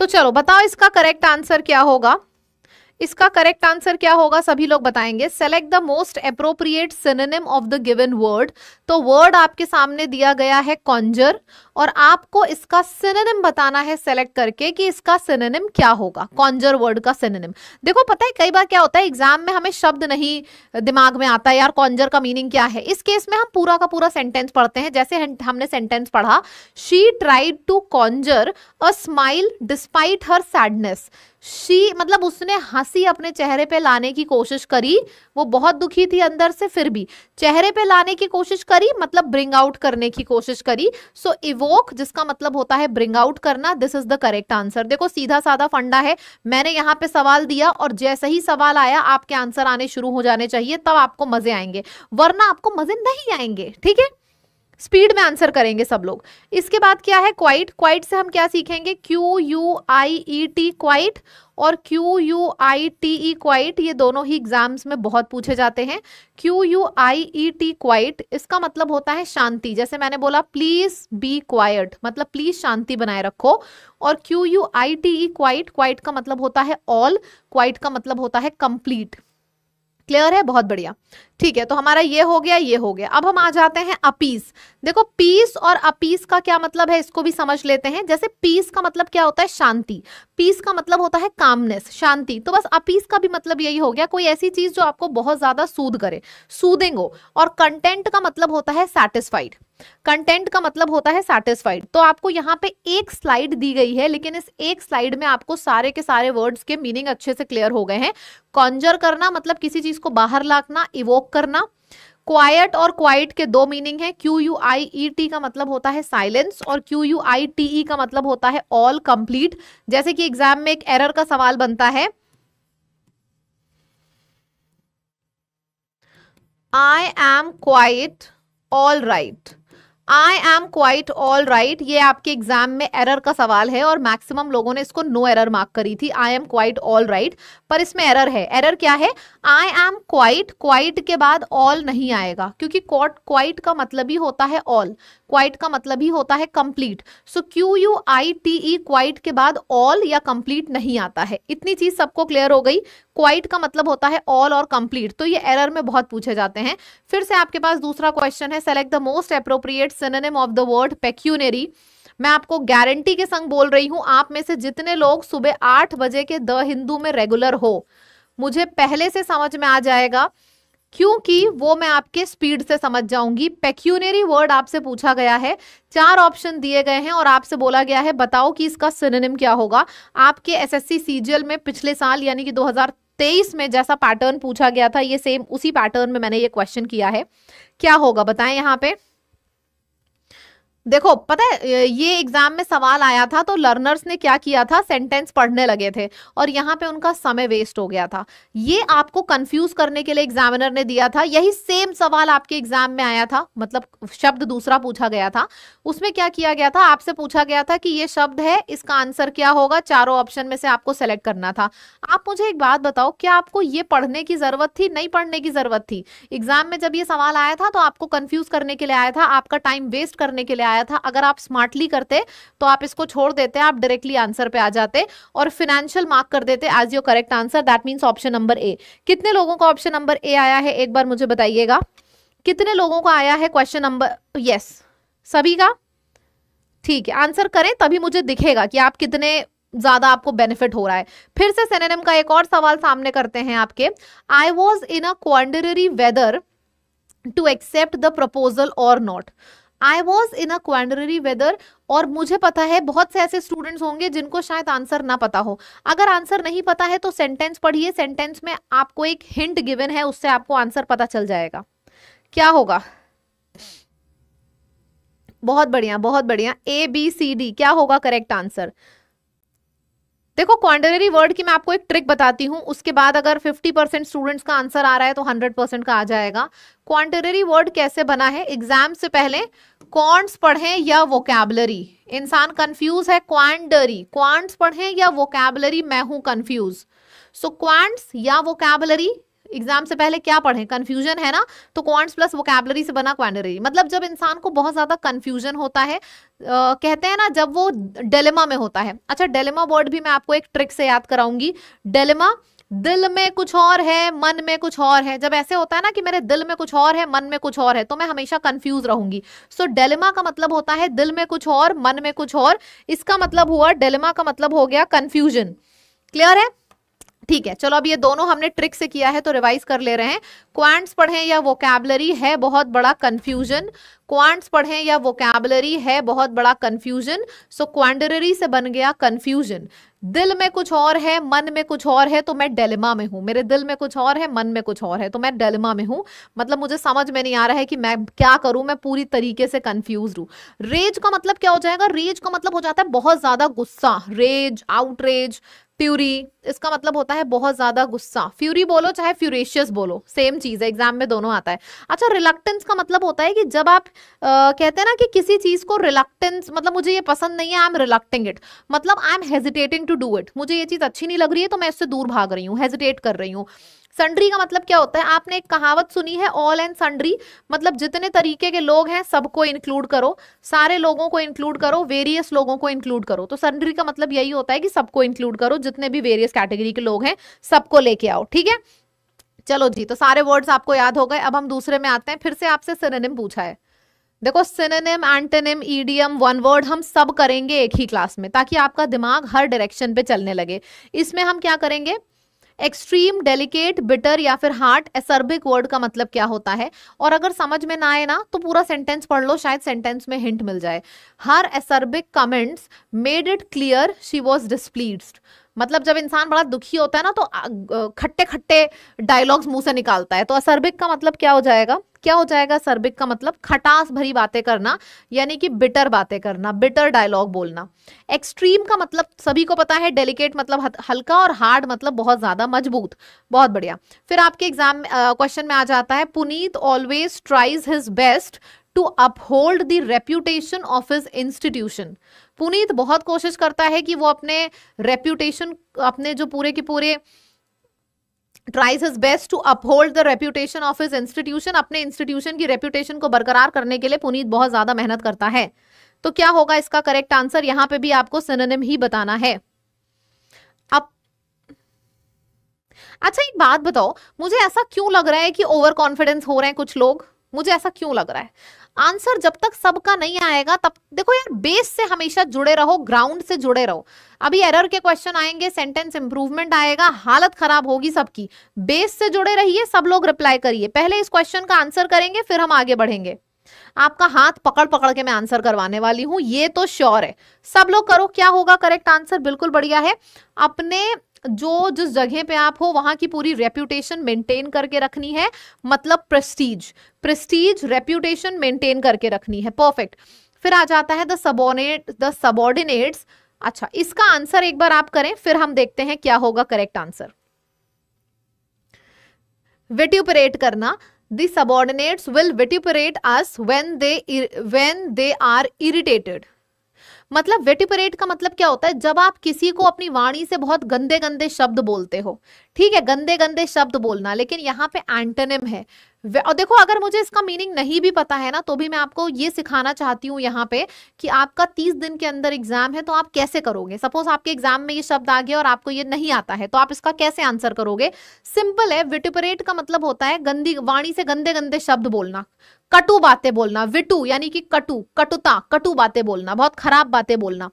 तो चलो बताओ इसका करेक्ट आंसर क्या होगा। इसका करेक्ट आंसर क्या होगा सभी लोग बताएंगे। Select the most appropriate synonym of the given word. तो वर्ड आपके सामने दिया गया है कॉन्जर, और आपको इसका सिनोनिम बताना है सेलेक्ट करके कि इसका सिनोनिम क्या होगा, कॉन्जर वर्ड का सिनोनिम। देखो पता है कई बार क्या होता है एग्जाम में हमें शब्द नहीं दिमाग में आता है, यार कॉन्जर का मीनिंग क्या है। इस केस में हम पूरा का पूरा सेंटेंस पढ़ते हैं। जैसे हमने सेंटेंस पढ़ा, she tried to conjure a smile despite her sadness. She मतलब उसने हंसी अपने चेहरे पे लाने की कोशिश करी, वो बहुत दुखी थी अंदर से, फिर भी चेहरे पे लाने की कोशिश करी मतलब ब्रिंग आउट करने की कोशिश करी। सो इवोक जिसका मतलब होता है ब्रिंग आउट करना, this is the correct answer. देखो सीधा साधा फंडा है, मैंने यहाँ पे सवाल दिया और जैसे ही सवाल आया आपके आंसर आने शुरू हो जाने चाहिए, तब आपको मजे आएंगे, वरना आपको मजे नहीं आएंगे। ठीक है, स्पीड में आंसर करेंगे सब लोग। इसके बाद क्या है क्वाइट। क्वाइट से हम क्या सीखेंगे, QUIET क्वाइट और QUITE क्वाइट, ये दोनों ही एग्जाम्स में बहुत पूछे जाते हैं। QUIET क्वाइट इसका मतलब होता है शांति, जैसे मैंने बोला प्लीज बी क्वाइट मतलब प्लीज शांति बनाए रखो। और QUITE क्वाइट, क्वाइट का मतलब होता है ऑल, क्वाइट का मतलब होता है कंप्लीट। क्लियर है, बहुत बढ़िया। ठीक है, तो हमारा ये हो गया, ये हो गया। अब हम आ जाते हैं अपीस। देखो पीस और अपीस का क्या मतलब है इसको भी समझ लेते हैं। जैसे पीस का मतलब क्या होता है, शांति, पीस का मतलब होता है कामनेस, शांति। तो बस अपीस का भी मतलब यही हो गया, कोई ऐसी चीज जो आपको बहुत ज्यादा सूद करे, सूदिंग हो। और कंटेंट का मतलब होता है सेटिस्फाइड, कंटेंट का मतलब होता है सेटिस्फाइड। तो आपको यहाँ पे एक स्लाइड दी गई है, लेकिन इस एक स्लाइड में आपको सारे के सारे वर्ड्स के मीनिंग अच्छे से क्लियर हो गए हैं। कॉन्जर करना मतलब किसी चीज को बाहर लाना, इवोक करना। क्वाइट और क्वाइट के दो मीनिंग है। QUIET का मतलब होता है साइलेंस और QUITE का मतलब होता है ऑल, कंप्लीट। जैसे कि एग्जाम में एक एरर का सवाल बनता है, I am quite all right, I am quite all right, ये आपके एग्जाम में एरर का सवाल है और मैक्सिमम लोगों ने इसको नो एरर मार्क करी थी, I am quite all right. पर इसमें एरर है। एरर क्या है, आई एम क्वाइट, क्वाइट के बाद ऑल नहीं आएगा, क्योंकि क्वाइट का मतलब ही होता है ऑल, क्वाइट का मतलब ही होता है कंप्लीट। सो QUITE क्वाइट के बाद ऑल या कंप्लीट नहीं आता है। इतनी चीज सबको क्लियर हो गई। क्वाइट का मतलब होता है ऑल और कंप्लीट, तो ये एरर में बहुत पूछे जाते हैं। फिर से आपके पास दूसरा क्वेश्चन है, select the most appropriate synonym of the word pecuniary. मैं आपको गारंटी के संग बोल रही हूं, आप में से जितने लोग सुबह 8 बजे के द हिंदू में रेगुलर हो, मुझे पहले से समझ में आ जाएगा, क्योंकि वो मैं आपके स्पीड से समझ जाऊंगी। पेक्यूनरी वर्ड आपसे पूछा गया है, 4 ऑप्शन दिए गए हैं और आपसे बोला गया है बताओ कि इसका सिनोनिम क्या होगा। आपके SSC CGL में पिछले साल यानी कि 2023 में जैसा पैटर्न पूछा गया था, ये सेम उसी पैटर्न में मैंने ये क्वेश्चन किया है। क्या होगा बताएं यहाँ पे। देखो पता है ये एग्जाम में सवाल आया था तो लर्नर्स ने क्या किया था, सेंटेंस पढ़ने लगे थे और यहाँ पे उनका समय वेस्ट हो गया था। ये आपको कंफ्यूज करने के लिए एग्जामिनर ने दिया था। यही सेम सवाल आपके एग्जाम में आया था, मतलब शब्द दूसरा पूछा गया था। उसमें क्या किया गया था, आपसे पूछा गया था कि ये शब्द है, इसका आंसर क्या होगा, चारों ऑप्शन में से आपको सेलेक्ट करना था। आप मुझे एक बात बताओ, क्या आपको ये पढ़ने की जरूरत थी, नहीं पढ़ने की जरूरत थी। एग्जाम में जब ये सवाल आया था तो आपको कंफ्यूज करने के लिए आया था, आपका टाइम वेस्ट करने के लिए आया था। अगर आप स्मार्टली करते तो आप इसको छोड़ देते, आप डायरेक्टली आंसर पे आ जाते और फाइनेंशियल मार्क कर देते as your correct answer. That means option number A. कितने लोगों का ऑप्शन नंबर ए आया है एक बार मुझे बताइएगा, कितने लोगों का आया है क्वेश्चन नंबर, यस सभी का। ठीक है, आंसर करें तभी मुझे दिखेगा कि आप कितने ज्यादा आपको बेनिफिट हो रहा है। फिर से सिनोनिम का एक और सवाल सामने करते हैं आपके। I was in a quandary whether to accept the proposal और not. I was in a quandary whether, और मुझे पता है बहुत से ऐसे स्टूडेंट्स होंगे जिनको शायद आंसर ना पता हो। अगर आंसर नहीं पता है तो सेंटेंस पढ़िए, सेंटेंस में आपको एक हिंट गिवन है, उससे आपको आंसर पता चल जाएगा। क्या होगा, बहुत बढ़िया बहुत बढ़िया, ABCD क्या होगा करेक्ट आंसर। देखो क्वांटिटरी वर्ड की मैं आपको एक ट्रिक बताती हूँ, उसके बाद अगर 50% स्टूडेंट्स का आंसर आ रहा है तो 100% का आ जाएगा। क्वांटिटरी वर्ड कैसे बना है, एग्जाम से पहले क्वांट्स पढ़ें या वोकैबुलरी, इंसान कंफ्यूज है। क्वांटरी, क्वांट्स पढ़ें या वोकैबुलरी, मैं हूं कंफ्यूज। सो क्वांट्स या वोकैबुलरी, एग्जाम से पहले क्या पढ़े, कंफ्यूजन है ना, तो क्वांट्स प्लस वोकैबुलरी से बना क्वांटिटरी। मतलब जब इंसान को बहुत ज्यादा कंफ्यूजन होता है, कहते हैं ना जब वो डिलेमा में होता है। अच्छा, डिलेमा वर्ड भी मैं आपको एक ट्रिक से याद कराऊंगी। डिलेमा, दिल में कुछ और है मन में कुछ और है। जब ऐसे होता है ना कि मेरे दिल में कुछ और है मन में कुछ और है, तो मैं हमेशा कंफ्यूज रहूंगी। सो डिलेमा का मतलब होता है दिल में कुछ और मन में कुछ और। इसका मतलब हुआ, डिलेमा का मतलब हो गया कंफ्यूजन। क्लियर है? ठीक है, चलो अब ये दोनों हमने ट्रिक से किया है तो रिवाइज कर ले रहे हैं। क्वांट्स पढ़ें या वोकैबुलरी है बहुत बड़ा कंफ्यूजन। क्वांट्स पढ़ें या वोकैबुलरी है बहुत बड़ा कंफ्यूजन। सो क्वांटिटरी से बन गया कंफ्यूजन। दिल में कुछ और है मन में कुछ और है, तो मैं डिलेमा में हूं। मेरे दिल में कुछ और है मन में कुछ और है, तो मैं डिलेमा में हूं। मतलब मुझे समझ में नहीं आ रहा है कि मैं क्या करूं, मैं पूरी तरीके से कंफ्यूज हूं। रेज का मतलब क्या हो जाएगा? रेज का मतलब हो जाता है बहुत ज्यादा गुस्सा। रेज, आउटरेज, फ्यूरी, इसका मतलब होता है बहुत ज्यादा गुस्सा। फ्यूरी बोलो चाहे फ्यूरेशियस बोलो, सेम चीज है, एग्जाम में दोनों आता है। अच्छा, रिलक्टेंस का मतलब होता है कि जब आप कहते हैं ना कि किसी चीज को रिलक्टेंस, मतलब मुझे ये पसंद नहीं है, आई एम रिलक्टिंग इट, मतलब I am hesitating to do it. मुझे ये चीज अच्छी नहीं लग रही है तो मैं इससे दूर भाग रही हूँ, हेजिटेट कर रही हूँ। सन्ड्री का मतलब क्या होता है? आपने एक कहावत सुनी है, ऑल एंड सन्ड्री, मतलब जितने तरीके के लोग हैं सबको इंक्लूड करो, सारे लोगों को इंक्लूड करो, वेरियस लोगों को इंक्लूड करो। तो सन्ड्री का मतलब यही होता है कि सबको इंक्लूड करो, जितने भी वेरियस कैटेगरी के लोग हैं सबको लेके आओ। ठीक है, चलो जी, तो सारे वर्ड्स आपको याद हो गए। अब हम दूसरे में आते हैं। फिर से आपसे सिनोनिम पूछा है। देखो, synonym, antonym, idiom, one word हम सब करेंगे एक ही क्लास में, ताकि आपका दिमाग हर डायरेक्शन पे चलने लगे। इसमें हम क्या करेंगे? एक्सट्रीम, डेलिकेट, बिटर या फिर हार्ट। एसर्बिक वर्ड का मतलब क्या होता है? और अगर समझ में ना आए ना तो पूरा सेंटेंस पढ़ लो, शायद सेंटेंस में हिंट मिल जाए। Her acerbic comments made it clear she was displeased. मतलब जब इंसान बड़ा दुखी होता है ना तो खट्टे खट्टे डायलॉग्स मुंह से निकालता है। तो असर्बिक का मतलब क्या हो जाएगा? क्या हो जाएगा असर्बिक का मतलब? खटास भरी बातें करना, यानी कि बिटर बातें करना, बिटर डायलॉग बोलना। एक्सट्रीम का मतलब सभी को पता है, डेलिकेट मतलब हल्का, और हार्ड मतलब बहुत ज्यादा मजबूत। बहुत बढ़िया। फिर आपके एग्जाम क्वेश्चन में आ जाता है, Puneet always tries his best to uphold the reputation of his institution. Puneet बहुत कोशिश करता है कि वो अपने रेप्यूटेशन, अपने जो पूरे के पूरे, tries his best to uphold the reputation of his institution, अपने इंस्टीट्यूशन की रेप्यूटेशन को बरकरार करने के लिए पुनीत बहुत ज्यादा मेहनत करता है। तो क्या होगा इसका करेक्ट आंसर? यहां पे भी आपको सिनोनिम ही बताना है। अब अच्छा, एक बात बताओ, मुझे ऐसा क्यों लग रहा है कि ओवर कॉन्फिडेंस हो रहे हैं कुछ लोग? मुझे ऐसा क्यों लग रहा है? आंसर जब तक सबका नहीं आएगा तब, देखो यार, बेस से हमेशा जुड़े रहो, ग्राउंड से जुड़े रहो। अभी एरर के क्वेश्चन आएंगे, सेंटेंस इंप्रूवमेंट आएगा, हालत खराब होगी सबकी। बेस से जुड़े रहिए, सब लोग रिप्लाई करिए। पहले इस क्वेश्चन का आंसर करेंगे, फिर हम आगे बढ़ेंगे। आपका हाथ पकड़ पकड़ के मैं आंसर करवाने वाली हूं, ये तो श्योर है। सब लोग करो, क्या होगा करेक्ट आंसर? बिल्कुल बढ़िया है। अपने जो जिस जगह पे आप हो वहां की पूरी रेप्यूटेशन मेंटेन करके रखनी है, मतलब प्रेस्टीज, प्रेस्टीज रेप्यूटेशन मेंटेन करके रखनी है। परफेक्ट। फिर आ जाता है द सबॉर्डिनेट्स। अच्छा, इसका आंसर एक बार आप करें, फिर हम देखते हैं क्या होगा करेक्ट आंसर। विट्यूपरेट करना। The subordinates will vituperate us when they are irritated. मतलब वेटिपरेट का मतलब क्या होता है? जब आप किसी को अपनी वाणी से बहुत गंदे गंदे शब्द बोलते हो। ठीक है, गंदे गंदे शब्द बोलना, लेकिन यहाँ पे एंटोनिम है। और देखो, अगर मुझे इसका मीनिंग नहीं भी पता है ना, तो भी मैं आपको ये सिखाना चाहती हूँ यहाँ पे कि आपका 30 दिन के अंदर एग्जाम है, तो आप कैसे करोगे। सपोज आपके एग्जाम में ये शब्द आ गया और आपको ये नहीं आता है, तो आप इसका कैसे आंसर करोगे? सिंपल है, विटिपरेट का मतलब होता है गंदी वाणी से गंदे गंदे शब्द बोलना, कटु बातें बोलना। विटु यानी कि कटु, कटुता, कटु बातें बोलना, बहुत खराब बातें बोलना।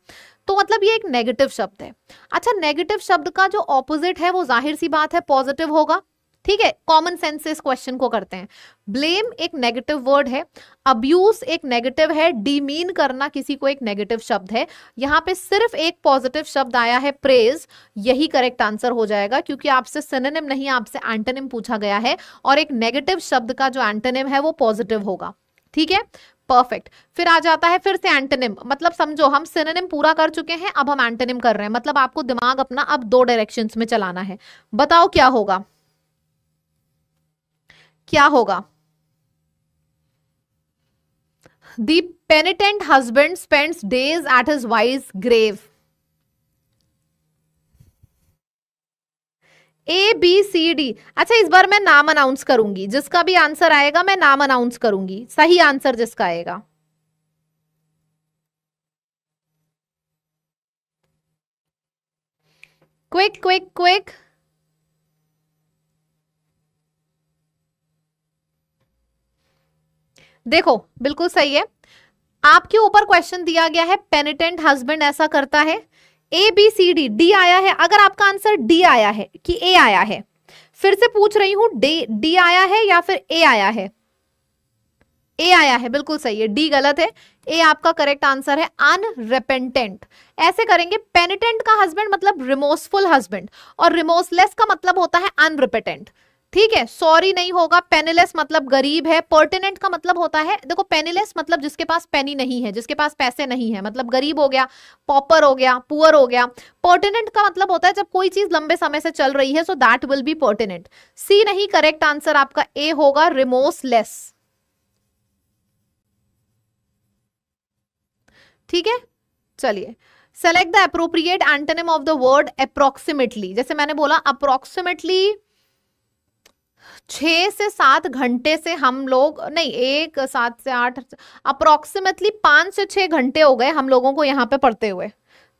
तो मतलब ये एक नेगेटिव शब्द है। अच्छा, नेगेटिव शब्द का जो ऑपोजिट है वो जाहिर सी बात है पॉजिटिव होगा। ठीक है, कॉमन सेंस से इस क्वेश्चन को करते हैं। ब्लेम एक नेगेटिव वर्ड है, अब्यूज एक नेगेटिव है, डीमीन करना किसी को एक नेगेटिव शब्द है। यहाँ पे सिर्फ एक पॉजिटिव शब्द आया है, प्रेज, यही करेक्ट आंसर हो जाएगा, क्योंकि आपसे सिनोनिम नहीं, आपसे एंटोनिम पूछा गया है, और एक नेगेटिव शब्द का जो एंटोनिम है वो पॉजिटिव होगा। ठीक है, परफेक्ट। फिर आ जाता है फिर से एंटोनिम। मतलब समझो, हम सिनोनिम पूरा कर चुके हैं, अब हम एंटोनिम कर रहे हैं। मतलब आपको दिमाग अपना अब 2 डायरेक्शंस में चलाना है। बताओ क्या होगा, क्या होगा? The penitent husband spends days at his wife's grave. ABCD। अच्छा, इस बार मैं नाम अनाउंस करूंगी, जिसका भी आंसर आएगा मैं नाम अनाउंस करूंगी, सही आंसर जिसका आएगा। Quick quick quick. देखो बिल्कुल सही है, आपके ऊपर क्वेश्चन दिया गया है पेनिटेंट हस्बैंड ऐसा करता है। ABCD, डी आया है। अगर आपका आंसर डी आया है कि ए आया है, फिर से पूछ रही हूं, डी आया है या फिर ए आया है? ए आया है, बिल्कुल सही है, डी गलत है, ए आपका करेक्ट आंसर है, अनरिपेंटेंट। ऐसे करेंगे, पेनिटेंट का हस्बैंड मतलब रिमोर्सफुल हस्बैंड, और रिमोर्सलेस का मतलब होता है अनरिपेंटेंट। ठीक है, सॉरी नहीं होगा। पेनीलेस मतलब गरीब है। पर्टिनेंट का मतलब होता है, देखो पेनीलेस मतलब जिसके पास पेनी नहीं है, जिसके पास पैसे नहीं है, मतलब गरीब हो गया, पॉपर हो गया, पुअर हो गया। पर्टिनेंट का मतलब होता है जब कोई चीज लंबे समय से चल रही है, so that will be pertinent. C नहीं, करेक्ट आंसर आपका ए होगा, रिमोर्सलेस। ठीक है, चलिए, select the appropriate antonym of the word approximately. जैसे मैंने बोला, अप्रोक्सीमेटली 6 से 7 घंटे से हम लोग नहीं, 7 से 8, अप्रोक्सीमेटली 5 से 6 घंटे हो गए हम लोगों को यहाँ पे पढ़ते हुए।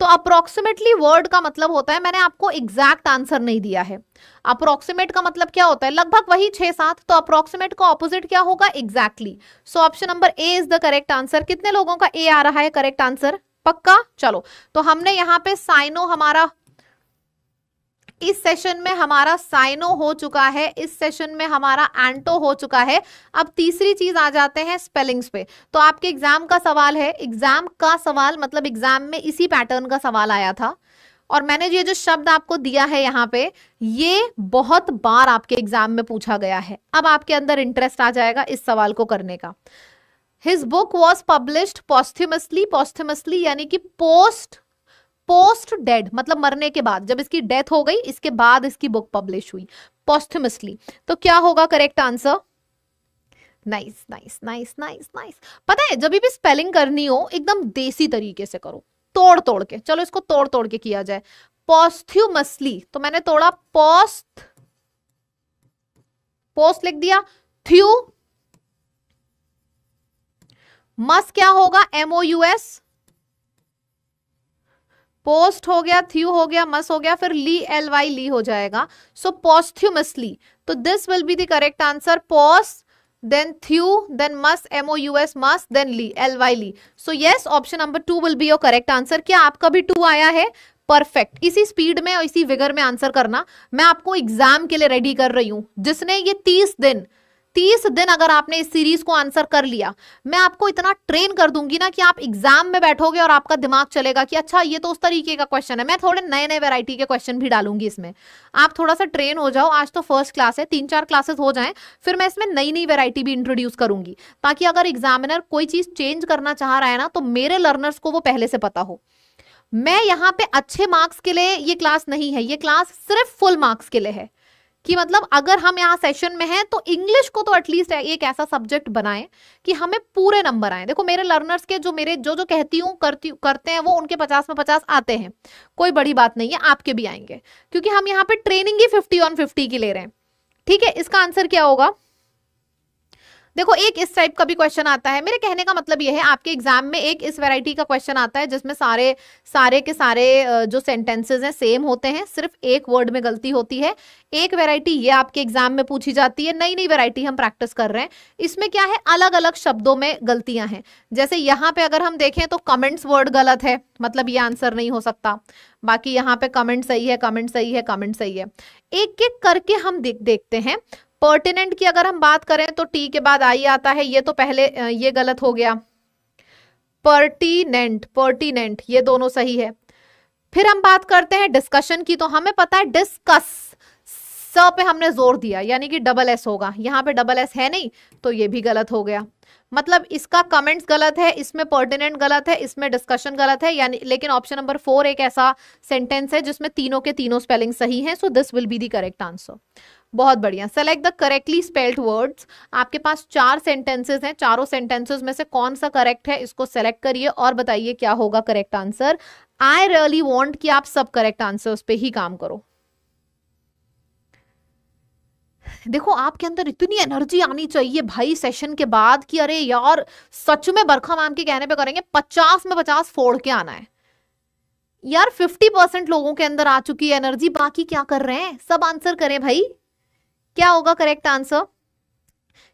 तो अप्रोक्सीमेटली वर्ड का मतलब होता है, मैंने आपको एग्जैक्ट आंसर नहीं दिया है। अप्रोक्सीमेट का मतलब क्या होता है? लगभग वही 6-7। तो अप्रोक्सीमेट का ऑपोजिट क्या होगा? Exactly. So option number A is the correct answer. कितने लोगों का ए आ रहा है करेक्ट आंसर? पक्का? चलो, तो हमने यहाँ पे साइनो, हमारा इस सेशन में हमारा साइनो हो चुका है, इस सेशन में हमारा एंटो हो चुका है। अब तीसरी चीज आ जाते हैं स्पेलिंग्स पे। तो आपके एग्जाम का सवाल है, एग्जाम का सवाल मतलब एग्जाम में इसी पैटर्न का सवाल आया था, और मैंने ये जो शब्द आपको दिया है यहाँ पे, ये बहुत बार आपके एग्जाम में पूछा गया है। अब आपके अंदर इंटरेस्ट आ जाएगा इस सवाल को करने का। His book was published posthumously. Posthumously यानी कि पोस्ट डेड, मतलब मरने के बाद, जब इसकी डेथ हो गई इसके बाद इसकी बुक पब्लिश हुई, पॉस्थ्यूमसली। तो क्या होगा correct answer? Nice nice nice nice nice. पता है, जब भी स्पेलिंग करनी हो एकदम देसी तरीके से करो, तोड़ तोड़ के। चलो इसको तोड़ तोड़ के किया जाए। पॉस्थ्यूमसली, तो मैंने तोड़ा, पोस्ट लिख दिया, थ्यू, मस क्या होगा? MOUS, पोस्ट हो गया, थ्यू हो गया, मस हो गया, फिर ली, LY, ली हो जाएगा। सो पॉस्थ्यूमसली, तो this will be the correct answer. Post, then thu, then mous, MOUS, mous, then ly, LY, ly. So yes, option number 2 will be your correct answer. क्या आपका भी 2 आया है? परफेक्ट। इसी स्पीड में और इसी विगर में आंसर करना। मैं आपको एग्जाम के लिए रेडी कर रही हूं। जिसने ये 30 दिन अगर आपने इस सीरीज को आंसर कर लिया, मैं आपको इतना ट्रेन कर दूंगी ना कि आप एग्जाम में बैठोगे और आपका दिमाग चलेगा कि अच्छा ये तो उस तरीके का क्वेश्चन है। मैं थोड़े नए नए वैरायटी के क्वेश्चन भी डालूंगी इसमें, आप थोड़ा सा ट्रेन हो जाओ। आज तो फर्स्ट क्लास है, 3-4 क्लासेस हो जाएं, फिर मैं इसमें नई नई वैरायटी भी इंट्रोड्यूस करूंगी, ताकि अगर एग्जामिनर कोई चीज चेंज करना चाह रहा है ना, तो मेरे लर्नर्स को वो पहले से पता हो। मैं यहाँ पे अच्छे मार्क्स के लिए ये क्लास नहीं है, ये क्लास सिर्फ फुल मार्क्स के लिए है। कि मतलब अगर हम यहाँ सेशन में हैं तो इंग्लिश को तो एटलीस्ट एक ऐसा सब्जेक्ट बनाएं कि हमें पूरे नंबर आए। देखो मेरे लर्नर्स के जो मेरे जो कहती हूँ करते हैं वो उनके 50 में 50 आते हैं, कोई बड़ी बात नहीं है, आपके भी आएंगे, क्योंकि हम यहाँ पे ट्रेनिंग ही 50 on 50 की ले रहे हैं। ठीक है, इसका आंसर क्या होगा? देखो एक इस टाइप का भी क्वेश्चन आता है। मेरे कहने का मतलब ये है, आपके एग्जाम में एक इस वैरायटी का क्वेश्चन आता है जिसमें सारे के सारे जो सेंटेंसेस हैं सेम होते हैं, सिर्फ एक वर्ड में गलती होती है। एक वैरायटी ये आपके एग्जाम में पूछी जाती है, नई नई वैरायटी हम प्रैक्टिस कर रहे हैं। इसमें क्या है, अलग अलग शब्दों में गलतियां हैं। जैसे यहाँ पे अगर हम देखें तो कमेंट्स वर्ड गलत है, मतलब ये आंसर नहीं हो सकता। बाकी यहाँ पे कमेंट सही है, कमेंट सही है, कमेंट सही है। एक एक करके हम देखते हैं। पर्टिनेंट की अगर हम बात करें तो टी के बाद आई आता है, ये तो पहले ये गलत हो गया। पर्टिनेंट ये दोनों सही है। फिर हम बात करते हैं डिस्कशन की, तो हमें पता है डिस्कस, स पे हमने जोर दिया यानी कि डबल एस होगा, यहाँ पे डबल एस है नहीं, तो ये भी गलत हो गया। मतलब इसका कमेंट्स गलत है, इसमें पर्टिनेंट गलत है, इसमें डिस्कशन गलत है, यानी लेकिन ऑप्शन नंबर 4 एक ऐसा सेंटेंस है जिसमें तीनों के तीनों स्पेलिंग सही हैं। So this will be the correct answer. बहुत बढ़िया। Select the correctly spelled words. आपके पास 4 सेंटेंसेस हैं, चारों सेंटेंसेस में से कौन सा करेक्ट है इसको सेलेक्ट करिए और बताइए क्या होगा correct answer. I really want कि आप सब करेक्ट आंसर्स पे ही काम करो। देखो आपके अंदर इतनी एनर्जी आनी चाहिए भाई सेशन के बाद कि अरे यार सच में बरखा मैम के कहने पे करेंगे, 50 में 50 फोड़ के आना है। यार 50% लोगों के अंदर आ चुकी है एनर्जी, बाकी क्या कर रहे हैं, सब आंसर करें भाई। क्या होगा करेक्ट आंसर?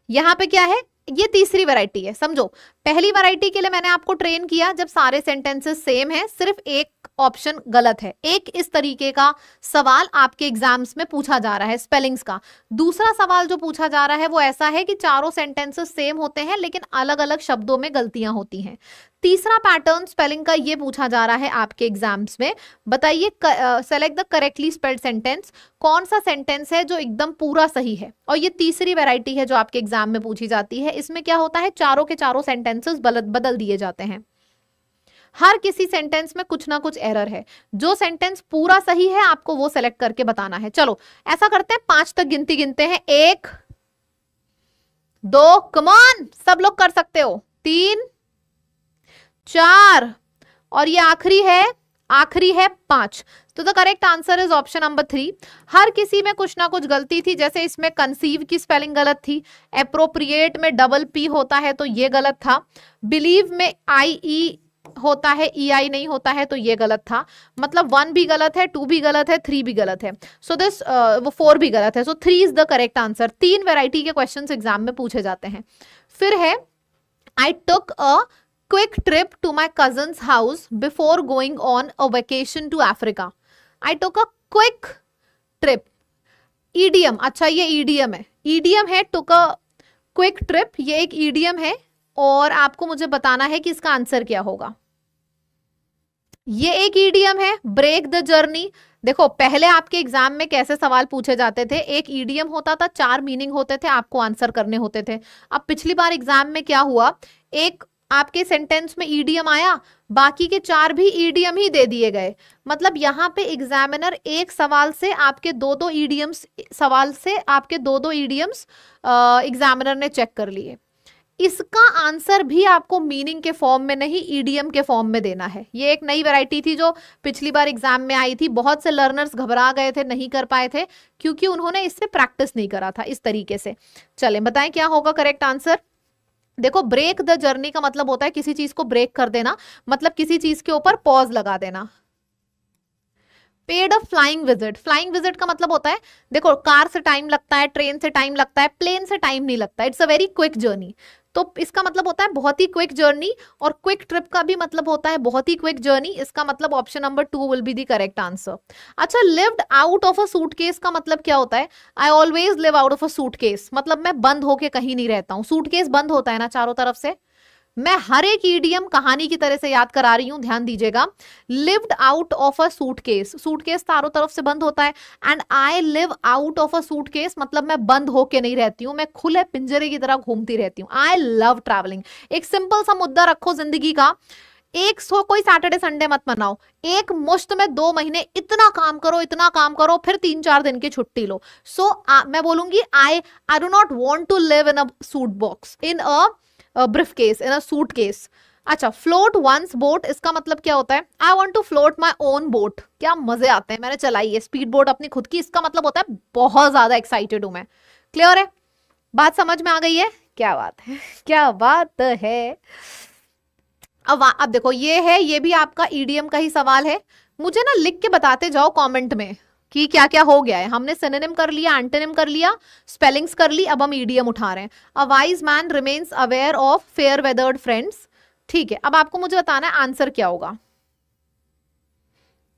यहां पे क्या है, ये तीसरी वैरायटी है, समझो। पहली वैरायटी के लिए मैंने आपको ट्रेन किया जब सारे सेंटेंसेस सेम है, सिर्फ एक ऑप्शन गलत है। एक इस तरीके का सवाल आपके एग्जाम्स में पूछा जा रहा है स्पेलिंग्स का। दूसरा सवाल जो पूछा जा रहा है वो ऐसा है कि चारों सेंटेंसेस सेम होते हैं लेकिन अलग अलग शब्दों में गलतियां होती हैं। तीसरा पैटर्न स्पेलिंग का ये पूछा जा रहा है आपके एग्जाम्स में। बताइए select the correctly spelled sentence, कौन सा सेंटेंस है जो एकदम पूरा सही है। और ये तीसरी वैरायटी है जो आपके एग्जाम में पूछी जाती है। इसमें क्या होता है, चारों के चारों सेंटेंसेस बदल दिए जाते हैं। हर किसी सेंटेंस में कुछ ना कुछ एरर है। जो सेंटेंस पूरा सही है आपको वो सेलेक्ट करके बताना है। चलो ऐसा करते हैं, 5 तक गिनती गिनते हैं। 1 2, कमॉन सब लोग कर सकते हो, 3 4 और ये आखिरी है 5। तो the correct answer is option number 3। हर किसी में कुछ ना कुछ गलती थी, जैसे इसमें कंसीव की स्पेलिंग गलत थी, एप्रोप्रिएट में डबल पी होता है तो ये गलत था, बिलीव में आई ई होता है ई आई नहीं होता है तो ये गलत था। मतलब 1 भी गलत है, 2 भी गलत है, 3 भी गलत है। सो दिस वो 4 भी गलत है। सो 3 is the correct answer. 3 variety के क्वेश्चंस एग्जाम में पूछे जाते हैं। फिर है आई टुक अ quick trip to my cousin's house before going on a vacation to Africa. I took a quick trip. idiom, अच्छा ये idiom है, idiom है took a quick trip, ये एक idiom है और आपको मुझे बताना है कि इसका आंसर क्या होगा। ये एक idiom है break the journey। देखो पहले आपके एग्जाम में कैसे सवाल पूछे जाते थे, एक idiom होता था, 4 मीनिंग होते थे, आपको आंसर करने होते थे। अब पिछली बार एग्जाम में क्या हुआ, एक आपके सेंटेंस में ईडीएम आया, बाकी के 4 भी ईडीएम ही दे दिए गए। मतलब यहाँ पे एग्जामिनर एक सवाल से आपके दो ईडीएम्स एग्जामिनर ने चेक कर लिए। इसका आंसर भी आपको मीनिंग के फॉर्म में नहीं, ईडीएम के फॉर्म में देना है। ये एक नई वैरायटी थी जो पिछली बार एग्जाम में आई थी। बहुत से लर्नर्स घबरा गए थे, नहीं कर पाए थे क्योंकि उन्होंने इससे प्रैक्टिस नहीं करा था इस तरीके से। चलें बताएं क्या होगा करेक्ट आंसर। देखो ब्रेक द जर्नी का मतलब होता है किसी चीज को ब्रेक कर देना, मतलब किसी चीज के ऊपर पॉज लगा देना। Paid a flying visit, flying visit का मतलब होता है, देखो कार से टाइम लगता है, ट्रेन से टाइम लगता है, प्लेन से टाइम नहीं लगता, it's a very quick journey. तो इसका मतलब होता है बहुत ही क्विक जर्नी, और क्विक ट्रिप का भी मतलब होता है बहुत ही क्विक जर्नी। इसका मतलब option number 2 will be the correct answer. अच्छा, lived out of a suitcase का मतलब क्या होता है? I always live out of a suitcase, मतलब मैं बंद होके कहीं नहीं रहता हूँ। सूटकेस बंद होता है ना चारों तरफ से। मैं हर एक ईडियम कहानी की तरह से याद करा रही हूं, ध्यान दीजिएगा। Lived out of a suitcase, suitcase चारों तरफ से बंद होता है। And I live out of a suitcase, मतलब मैं बंद होके नहीं रहती हूँ, मैं खुले पिंजरे की तरह घूमती रहती हूँ। I love travelling. एक सिंपल सा मुद्दा रखो जिंदगी का, एक सो कोई सैटरडे संडे मत मनाओ, एक मुश्त में 2 महीने इतना काम करो, फिर 3-4 दिन की छुट्टी लो। मैं बोलूंगी I do not want to live in a suit box, in a briefcase, in a suitcase. अच्छा, फ्लोट वंस बोट, इसका मतलब क्या होता है? I want to float my own boat. क्या मजे आते हैं, मैंने चलाई है स्पीड बोट अपनी खुद की। इसका मतलब होता है बहुत ज्यादा एक्साइटेड हूं मैं। क्लियर है, बात समझ में आ गई है? क्या बात है, क्या बात है। अब देखो ये भी आपका ईडीएम का ही सवाल है। मुझे ना लिख के बताते जाओ कमेंट में कि क्या क्या हो गया है। हमने सिनोनिम कर लिया, एंटोनिम कर लिया, स्पेलिंग्स कर ली, अब हम ईडीएम उठा रहे हैं। A wise man remains aware of fair weathered friends. ठीक है, अब आपको मुझे बताना है आंसर क्या होगा।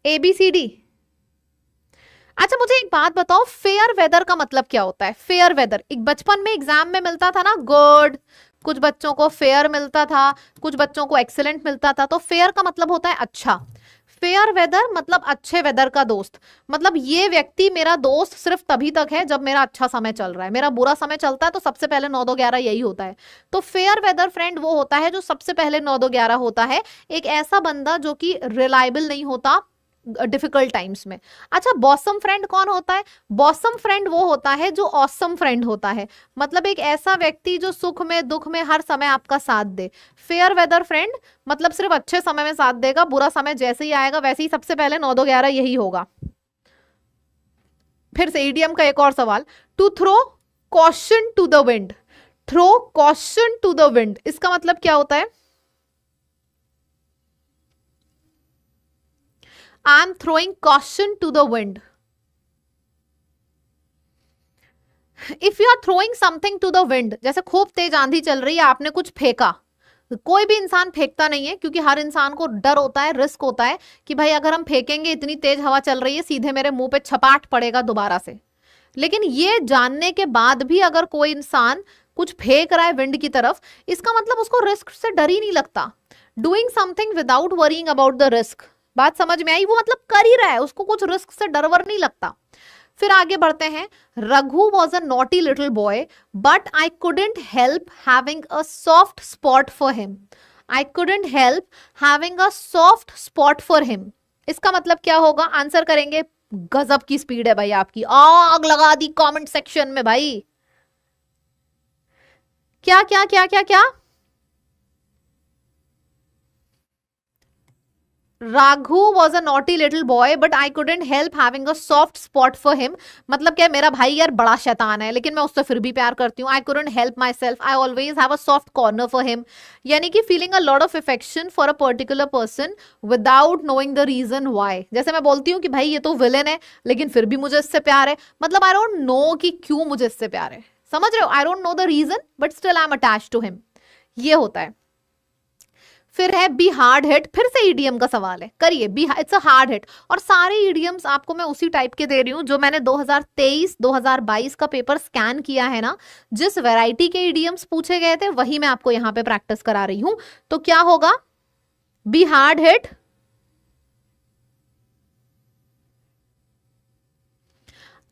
ABCD। अच्छा मुझे एक बात बताओ, फेयर वेदर का मतलब क्या होता है? फेयर वेदर एक बचपन में एग्जाम में मिलता था ना, गुड, कुछ बच्चों को फेयर मिलता था, कुछ बच्चों को एक्सीलेंट मिलता था। तो फेयर का मतलब होता है अच्छा। फेयर वेदर मतलब अच्छे वेदर का दोस्त, मतलब ये व्यक्ति मेरा दोस्त सिर्फ तभी तक है जब मेरा अच्छा समय चल रहा है। मेरा बुरा समय चलता है तो सबसे पहले 9-2-11 यही होता है। तो फेयर वेदर फ्रेंड वो होता है जो सबसे पहले 9-2-11 होता है। एक ऐसा बंदा जो कि रिलायबल नहीं होता डिफिकल्ट टाइम्स में। अच्छा, बॉसम फ्रेंड कौन होता है? बॉसम फ्रेंड वो होता है जो ऑसम फ्रेंड होता है, मतलब एक ऐसा व्यक्ति जो सुख में दुख में हर समय आपका साथ दे। फेयर वेदर फ्रेंड मतलब सिर्फ अच्छे समय में साथ देगा, बुरा समय जैसे ही आएगा वैसे ही सबसे पहले 9-2-11 यही होगा। फिर से ईडीएम का एक और सवाल, to throw caution to the wind. Throw caution to the wind, इसका मतलब क्या होता है? I am throwing caution to the wind. If you are throwing something to the wind, जैसे खूब तेज आंधी चल रही है, आपने कुछ फेंका, कोई भी इंसान फेंकता नहीं है क्योंकि हर इंसान को डर होता है, रिस्क होता है कि भाई अगर हम फेंकेंगे, इतनी तेज हवा चल रही है, सीधे मेरे मुंह पे छपाट पड़ेगा दोबारा से। लेकिन ये जानने के बाद भी अगर कोई इंसान कुछ फेंक रहा है विंड की तरफ, इसका मतलब उसको रिस्क से डर ही नहीं लगता। Doing something without worrying about the risk, बात समझ में आई? वो मतलब कर ही रहा है, उसको कुछ रिस्क से डर वर नहीं लगता। फिर आगे बढ़ते हैं, Raghu was a naughty little boy but I couldn't help having a soft spot for him. I couldn't help having a soft spot for him, इसका मतलब क्या होगा? आंसर करेंगे। गजब की स्पीड है भाई आपकी, आग लगा दी कमेंट सेक्शन में भाई। क्या क्या क्या क्या क्या? Raghu was a naughty little boy but I couldn't help having a soft spot for him, मतलब क्या, मेरा भाई यार बड़ा शैतान है लेकिन मैं उससे फिर भी प्यार करती हूँ। I couldn't help myself, I always have a soft corner for him, यानी कि feeling a lot of affection for a particular person without knowing the reason why. जैसे मैं बोलती हूँ कि भाई ये तो विलेन है लेकिन फिर भी मुझे इससे प्यार है, मतलब आई डोंट नो कि क्यों मुझे इससे प्यार है, समझ रहे हो? I don't know the reason but still I am attached to him, ये होता है। फिर है बी हार्ड हिट, फिर से ईडीएम का सवाल है, करिए। B it's a hard hit, और सारे ईडीएम्स आपको मैं उसी टाइप के दे रही हूँ जो मैंने 2023 2022 का पेपर स्कैन किया है ना, जिस वैरायटी के ईडीएम्स पूछे गए थे वही मैं आपको यहाँ पे प्रैक्टिस करा रही हूँ। तो क्या होगा? बी हार्ड हिट,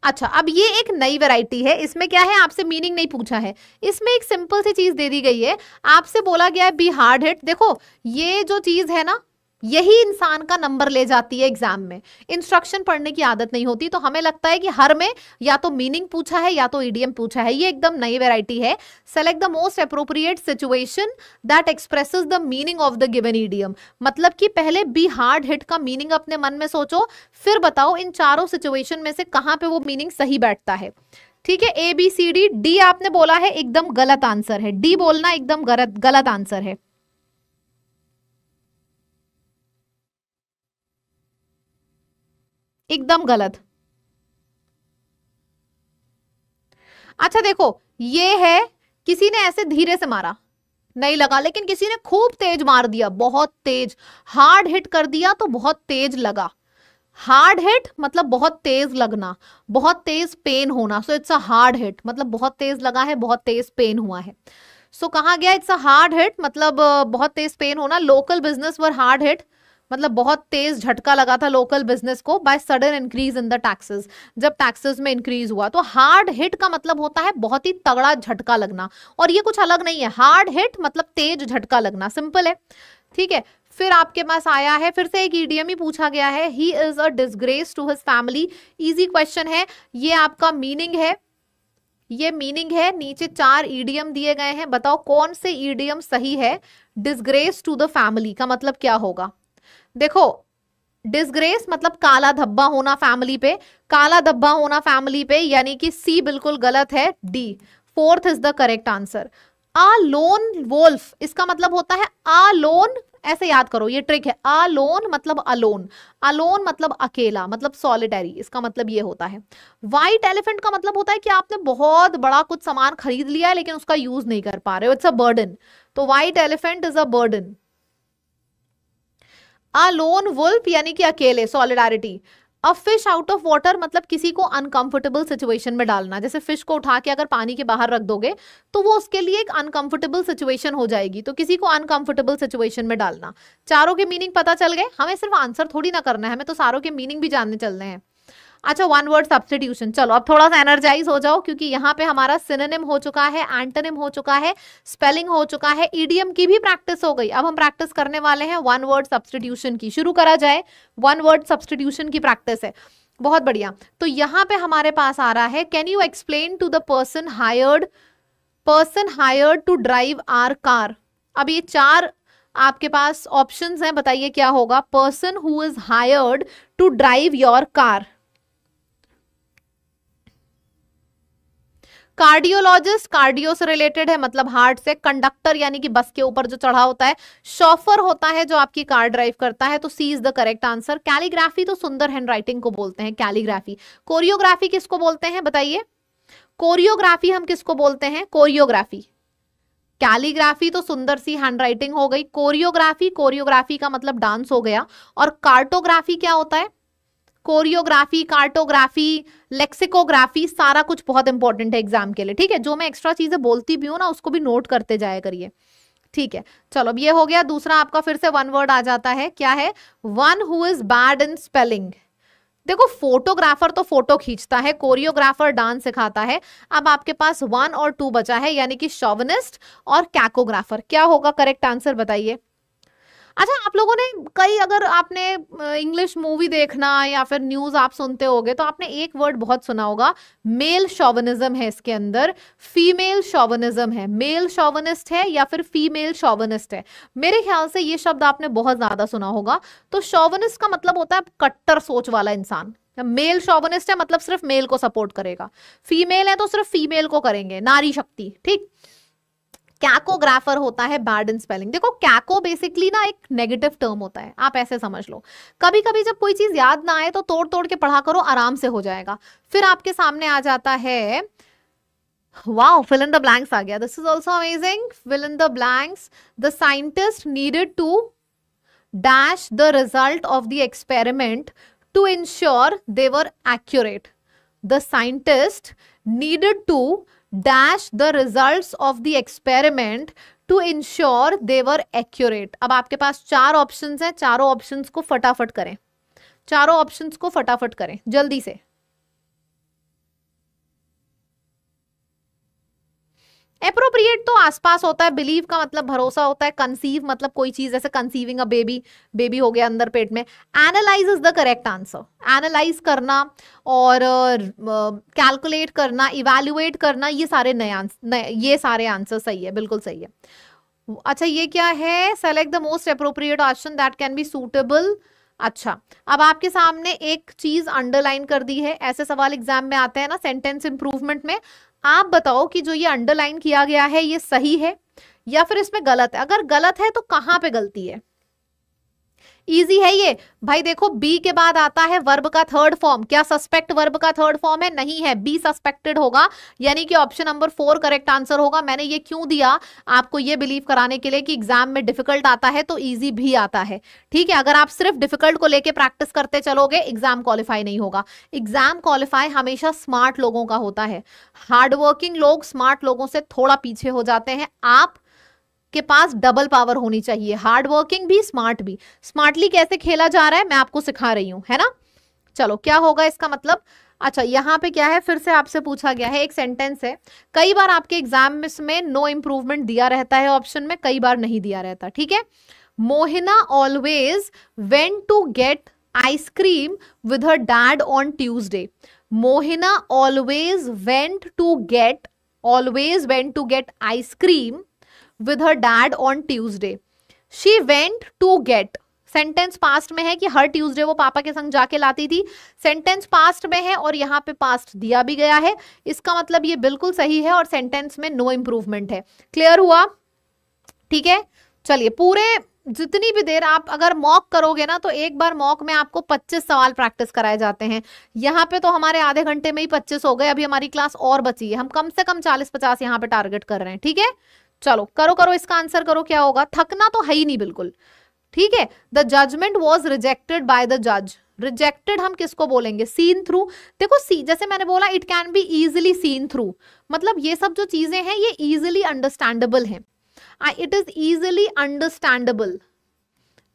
अच्छा अब ये एक नई वैरायटी है, इसमें क्या है, आपसे मीनिंग नहीं पूछा है, इसमें एक सिंपल सी चीज दे दी गई है, आपसे बोला गया है बी हार्ड हिट। देखो ये जो चीज है ना, यही इंसान का नंबर ले जाती है एग्जाम में। इंस्ट्रक्शन पढ़ने की आदत नहीं होती तो हमें लगता है कि हर में या तो मीनिंग पूछा है या तो ईडीएम पूछा है, ये एकदम नई वैरायटी है। Select the most appropriate situation that expresses the meaning of the given EDM, मतलब कि पहले बी हार्ड हिट का मीनिंग अपने मन में सोचो, फिर बताओ इन चारों सिचुएशन में से कहां पे वो मीनिंग सही बैठता है। ठीक है, A B C D, D आपने बोला है एकदम गलत आंसर है, डी बोलना एकदम गलत गलत आंसर है। एकदम गलत। अच्छा देखो, ये है, किसी ने ऐसे धीरे से मारा नहीं लगा, लेकिन किसी ने खूब तेज मार दिया, बहुत तेज हार्ड हिट कर दिया तो बहुत तेज लगा। हार्ड हिट मतलब बहुत तेज लगना, बहुत तेज पेन होना, so it's a hard hit, मतलब बहुत तेज लगा है, बहुत तेज पेन हुआ है। सो कहा गया इट्स अ हार्ड हिट, मतलब बहुत तेज पेन होना। लोकल बिजनेस वर हार्ड हिट, मतलब बहुत तेज झटका लगा था लोकल बिजनेस को by sudden increase in the taxes, जब टैक्सेस में इंक्रीज हुआ। तो हार्ड हिट का मतलब होता है बहुत ही तगड़ा झटका लगना, और ये कुछ अलग नहीं है, हार्ड हिट मतलब तेज झटका लगना, सिंपल है। ठीक है, फिर आपके पास आया है, फिर से एक ईडीएम ही पूछा गया है, he is a disgrace to his family. Easy question है, ये आपका मीनिंग है, ये मीनिंग है। नीचे 4 ईडीएम दिए गए हैं, बताओ कौन से ईडीएम सही है। डिसग्रेस टू द फैमिली का मतलब क्या होगा? देखो डिसग्रेस मतलब काला धब्बा होना फैमिली पे, काला धब्बा होना फैमिली पे, यानी कि सी बिल्कुल गलत है, D fourth is the correct answer. A lone wolf, इसका मतलब होता है आ लोन, ऐसे याद करो ये ट्रिक है, आ लोन मतलब अलोन, अलोन मतलब अकेला, मतलब सॉलिटरी, इसका मतलब ये होता है। व्हाइट एलिफेंट का मतलब होता है कि आपने बहुत बड़ा कुछ सामान खरीद लिया है लेकिन उसका यूज नहीं कर पा रहे हो, इट्स अ बर्डन, तो white elephant is a burden. A lone wolf यानी कि अकेले, solidarity. A fish out of water मतलब किसी को अनकंफर्टेबल सिचुएशन में डालना, जैसे फिश को उठा के अगर पानी के बाहर रख दोगे तो वो उसके लिए एक अनकंफर्टेबल सिचुएशन हो जाएगी, तो किसी को अनकंफर्टेबल सिचुएशन में डालना। चारों के मीनिंग पता चल गए, हमें सिर्फ आंसर थोड़ी ना करना है, हमें तो सारों के मीनिंग भी जानने चलने हैं। अच्छा वन वर्ड सब्स्टिट्यूशन, चलो अब थोड़ा सा एनर्जाइज हो जाओ क्योंकि यहाँ पे हमारा सिनोनिम हो चुका है, एंटोनिम हो चुका है, स्पेलिंग हो चुका है, ईडीएम की भी प्रैक्टिस हो गई। अब हम प्रैक्टिस करने वाले हैं वन वर्ड सब्स्टिट्यूशन की, शुरू करा जाए। वन वर्ड सब्स्टिट्यूशन की प्रैक्टिस है, बहुत बढ़िया। तो यहाँ पे हमारे पास आ रहा है, can you explain to the person hired to drive our car. अब ये 4 आपके पास ऑप्शंस हैं, बताइए क्या होगा। Person who is hired to drive your car, cardiologist, cardio से रिलेटेड है मतलब हार्ट से। कंडक्टर यानी कि बस के ऊपर जो चढ़ा होता है। शॉफर होता है जो आपकी कार ड्राइव करता है, तो C is the correct answer. Calligraphy तो सुंदर हैंडराइटिंग को बोलते हैं, कैलीग्राफी। कोरियोग्राफी किसको बोलते हैं बताइए? कोरियोग्राफी हम किसको बोलते हैं? कोरियोग्राफी। कैलीग्राफी तो सुंदर सी हैंडराइटिंग हो गई। कोरियोग्राफी, कोरियोग्राफी का मतलब डांस हो गया। और कार्टोग्राफी क्या होता है? कोरियोग्राफी, कार्टोग्राफी, लेक्सिकोग्राफी, सारा कुछ बहुत इंपॉर्टेंट है एग्जाम के लिए, ठीक है? जो मैं एक्स्ट्रा चीजें बोलती भी हूँ ना उसको भी नोट करते जाया करिए, ठीक है? चलो अब ये हो गया। दूसरा आपका फिर से वन वर्ड आ जाता है, क्या है? One who is bad in spelling. देखो फोटोग्राफर तो फोटो खींचता है, कोरियोग्राफर डांस सिखाता है। अब आपके पास 1 और 2 बचा है, यानी कि शोविनिस्ट और कैकोग्राफर। क्या होगा करेक्ट आंसर बताइए? अच्छा, आप लोगों ने कई, अगर आपने इंग्लिश मूवी देखना या फिर न्यूज आप सुनते होगे तो आपने एक वर्ड बहुत सुना होगा, मेल शोविनिज्म है इसके अंदर, फीमेल शोविनिज्म है। मेल शोविनिस्ट है या फिर फीमेल शोविनिस्ट है, मेरे ख्याल से ये शब्द आपने बहुत ज्यादा सुना होगा। तो शोविनिस्ट का मतलब होता है कट्टर सोच वाला इंसान। मेल शोविनिस्ट है मतलब सिर्फ मेल को सपोर्ट करेगा, फीमेल है तो सिर्फ फीमेल को करेंगे, नारी शक्ति, ठीक? कैकोग्राफर होता है बैड इन स्पेलिंग। देखो कैको बेसिकली ना एक नेगेटिव टर्म होता है, आप ऐसे समझ लो। कभी कभी जब कोई चीज याद ना आए तो तोड़ तोड़ के पढ़ा करो, आराम से हो जाएगा। फिर आपके सामने आ जाता है, wow, fill in the blanks आ गया। This is also amazing. fill in the blanks, the scientist needed to dash the result of the experiment to ensure they were accurate. The scientist needed to dash the results of the experiment to ensure they were accurate. अब आपके पास 4 options हैं, चारों options को फटाफट करें, चारों options को फटाफट करें जल्दी से। एप्रोप्रिएट तो आसपास होता है, बिलीव का मतलब भरोसा होता है, कंसीव मतलब कोई चीज, जैसे कंसीविंग अ बेबी, बेबी हो गया अंदर पेट में। Analyse is the correct answer. Analyse करना और कैलकुलेट करना, इवैल्यूएट करना, ये सारे ये सारे आंसर सही है, बिल्कुल सही है। अच्छा ये क्या है? Select the most appropriate option that can be suitable. अच्छा, अब आपके सामने एक चीज अंडरलाइन कर दी है। ऐसे सवाल एग्जाम में आते हैं ना सेंटेंस इंप्रूवमेंट में। आप बताओ कि जो ये अंडरलाइन किया गया है ये सही है या फिर इसमें गलत है। अगर गलत है तो कहां पे गलती है? इजी है ये भाई। देखो बी के बाद आता है वर्ब का थर्ड फॉर्म। क्या सस्पेक्ट वर्ब का थर्ड फॉर्म है? नहीं है, बी सस्पेक्टेड होगा, यानी कि ऑप्शन नंबर 4 करेक्ट आंसर होगा। मैंने ये क्यों दिया? आपको ये बिलीव कराने के लिए कि एग्जाम में डिफिकल्ट आता है तो इजी भी आता है, ठीक है? अगर आप सिर्फ डिफिकल्ट को लेके प्रैक्टिस करते चलोगे एग्जाम क्वालिफाई नहीं होगा। एग्जाम क्वालिफाई हमेशा स्मार्ट लोगों का होता है। हार्डवर्किंग लोग स्मार्ट लोगों से थोड़ा पीछे हो जाते हैं। आप के पास डबल पावर होनी चाहिए, हार्ड वर्किंग भी, स्मार्ट भी। स्मार्टली कैसे खेला जा रहा है मैं आपको सिखा रही हूं, है ना? चलो क्या होगा इसका मतलब? अच्छा यहाँ पे क्या है, फिर से आपसे पूछा गया है, एक सेंटेंस है। कई बार आपके एग्जाम में नो इंप्रूवमेंट दिया रहता है ऑप्शन में, कई बार नहीं दिया रहता, ठीक है? Mohina always went to get ice cream with her dad on Tuesday. Mohina always went to get ice cream with her dad on Tuesday. She went to get, sentence past में है कि हर ट्यूसडे वो पापा के संग जाके लाती थी। सेंटेंस पास्ट में है और यहाँ पे पास्ट दिया भी गया है, इसका मतलब ये बिल्कुल सही है और सेंटेंस में नो इंप्रूवमेंट है। क्लियर हुआ? ठीक है, चलिए पूरे जितनी भी देर आप अगर मॉक करोगे ना तो एक बार मॉक में आपको 25 सवाल प्रैक्टिस कराए जाते हैं। यहाँ पे तो हमारे आधे घंटे में ही 25 हो गए, अभी हमारी क्लास और बची है, हम कम से कम 40-50 यहाँ पे टारगेट कर रहे हैं, ठीक है? चलो करो इसका आंसर करो, क्या होगा? थकना तो है ही नहीं बिल्कुल, ठीक है? The judgment was rejected by the जज। रिजेक्टेड हम किसको बोलेंगे? Seen through. देखो जैसे मैंने बोला it can be easily seen through, मतलब ये सब जो चीजें हैं ये इजिली अंडरस्टैंडेबल हैं। इट इज इजिली अंडरस्टैंडेबल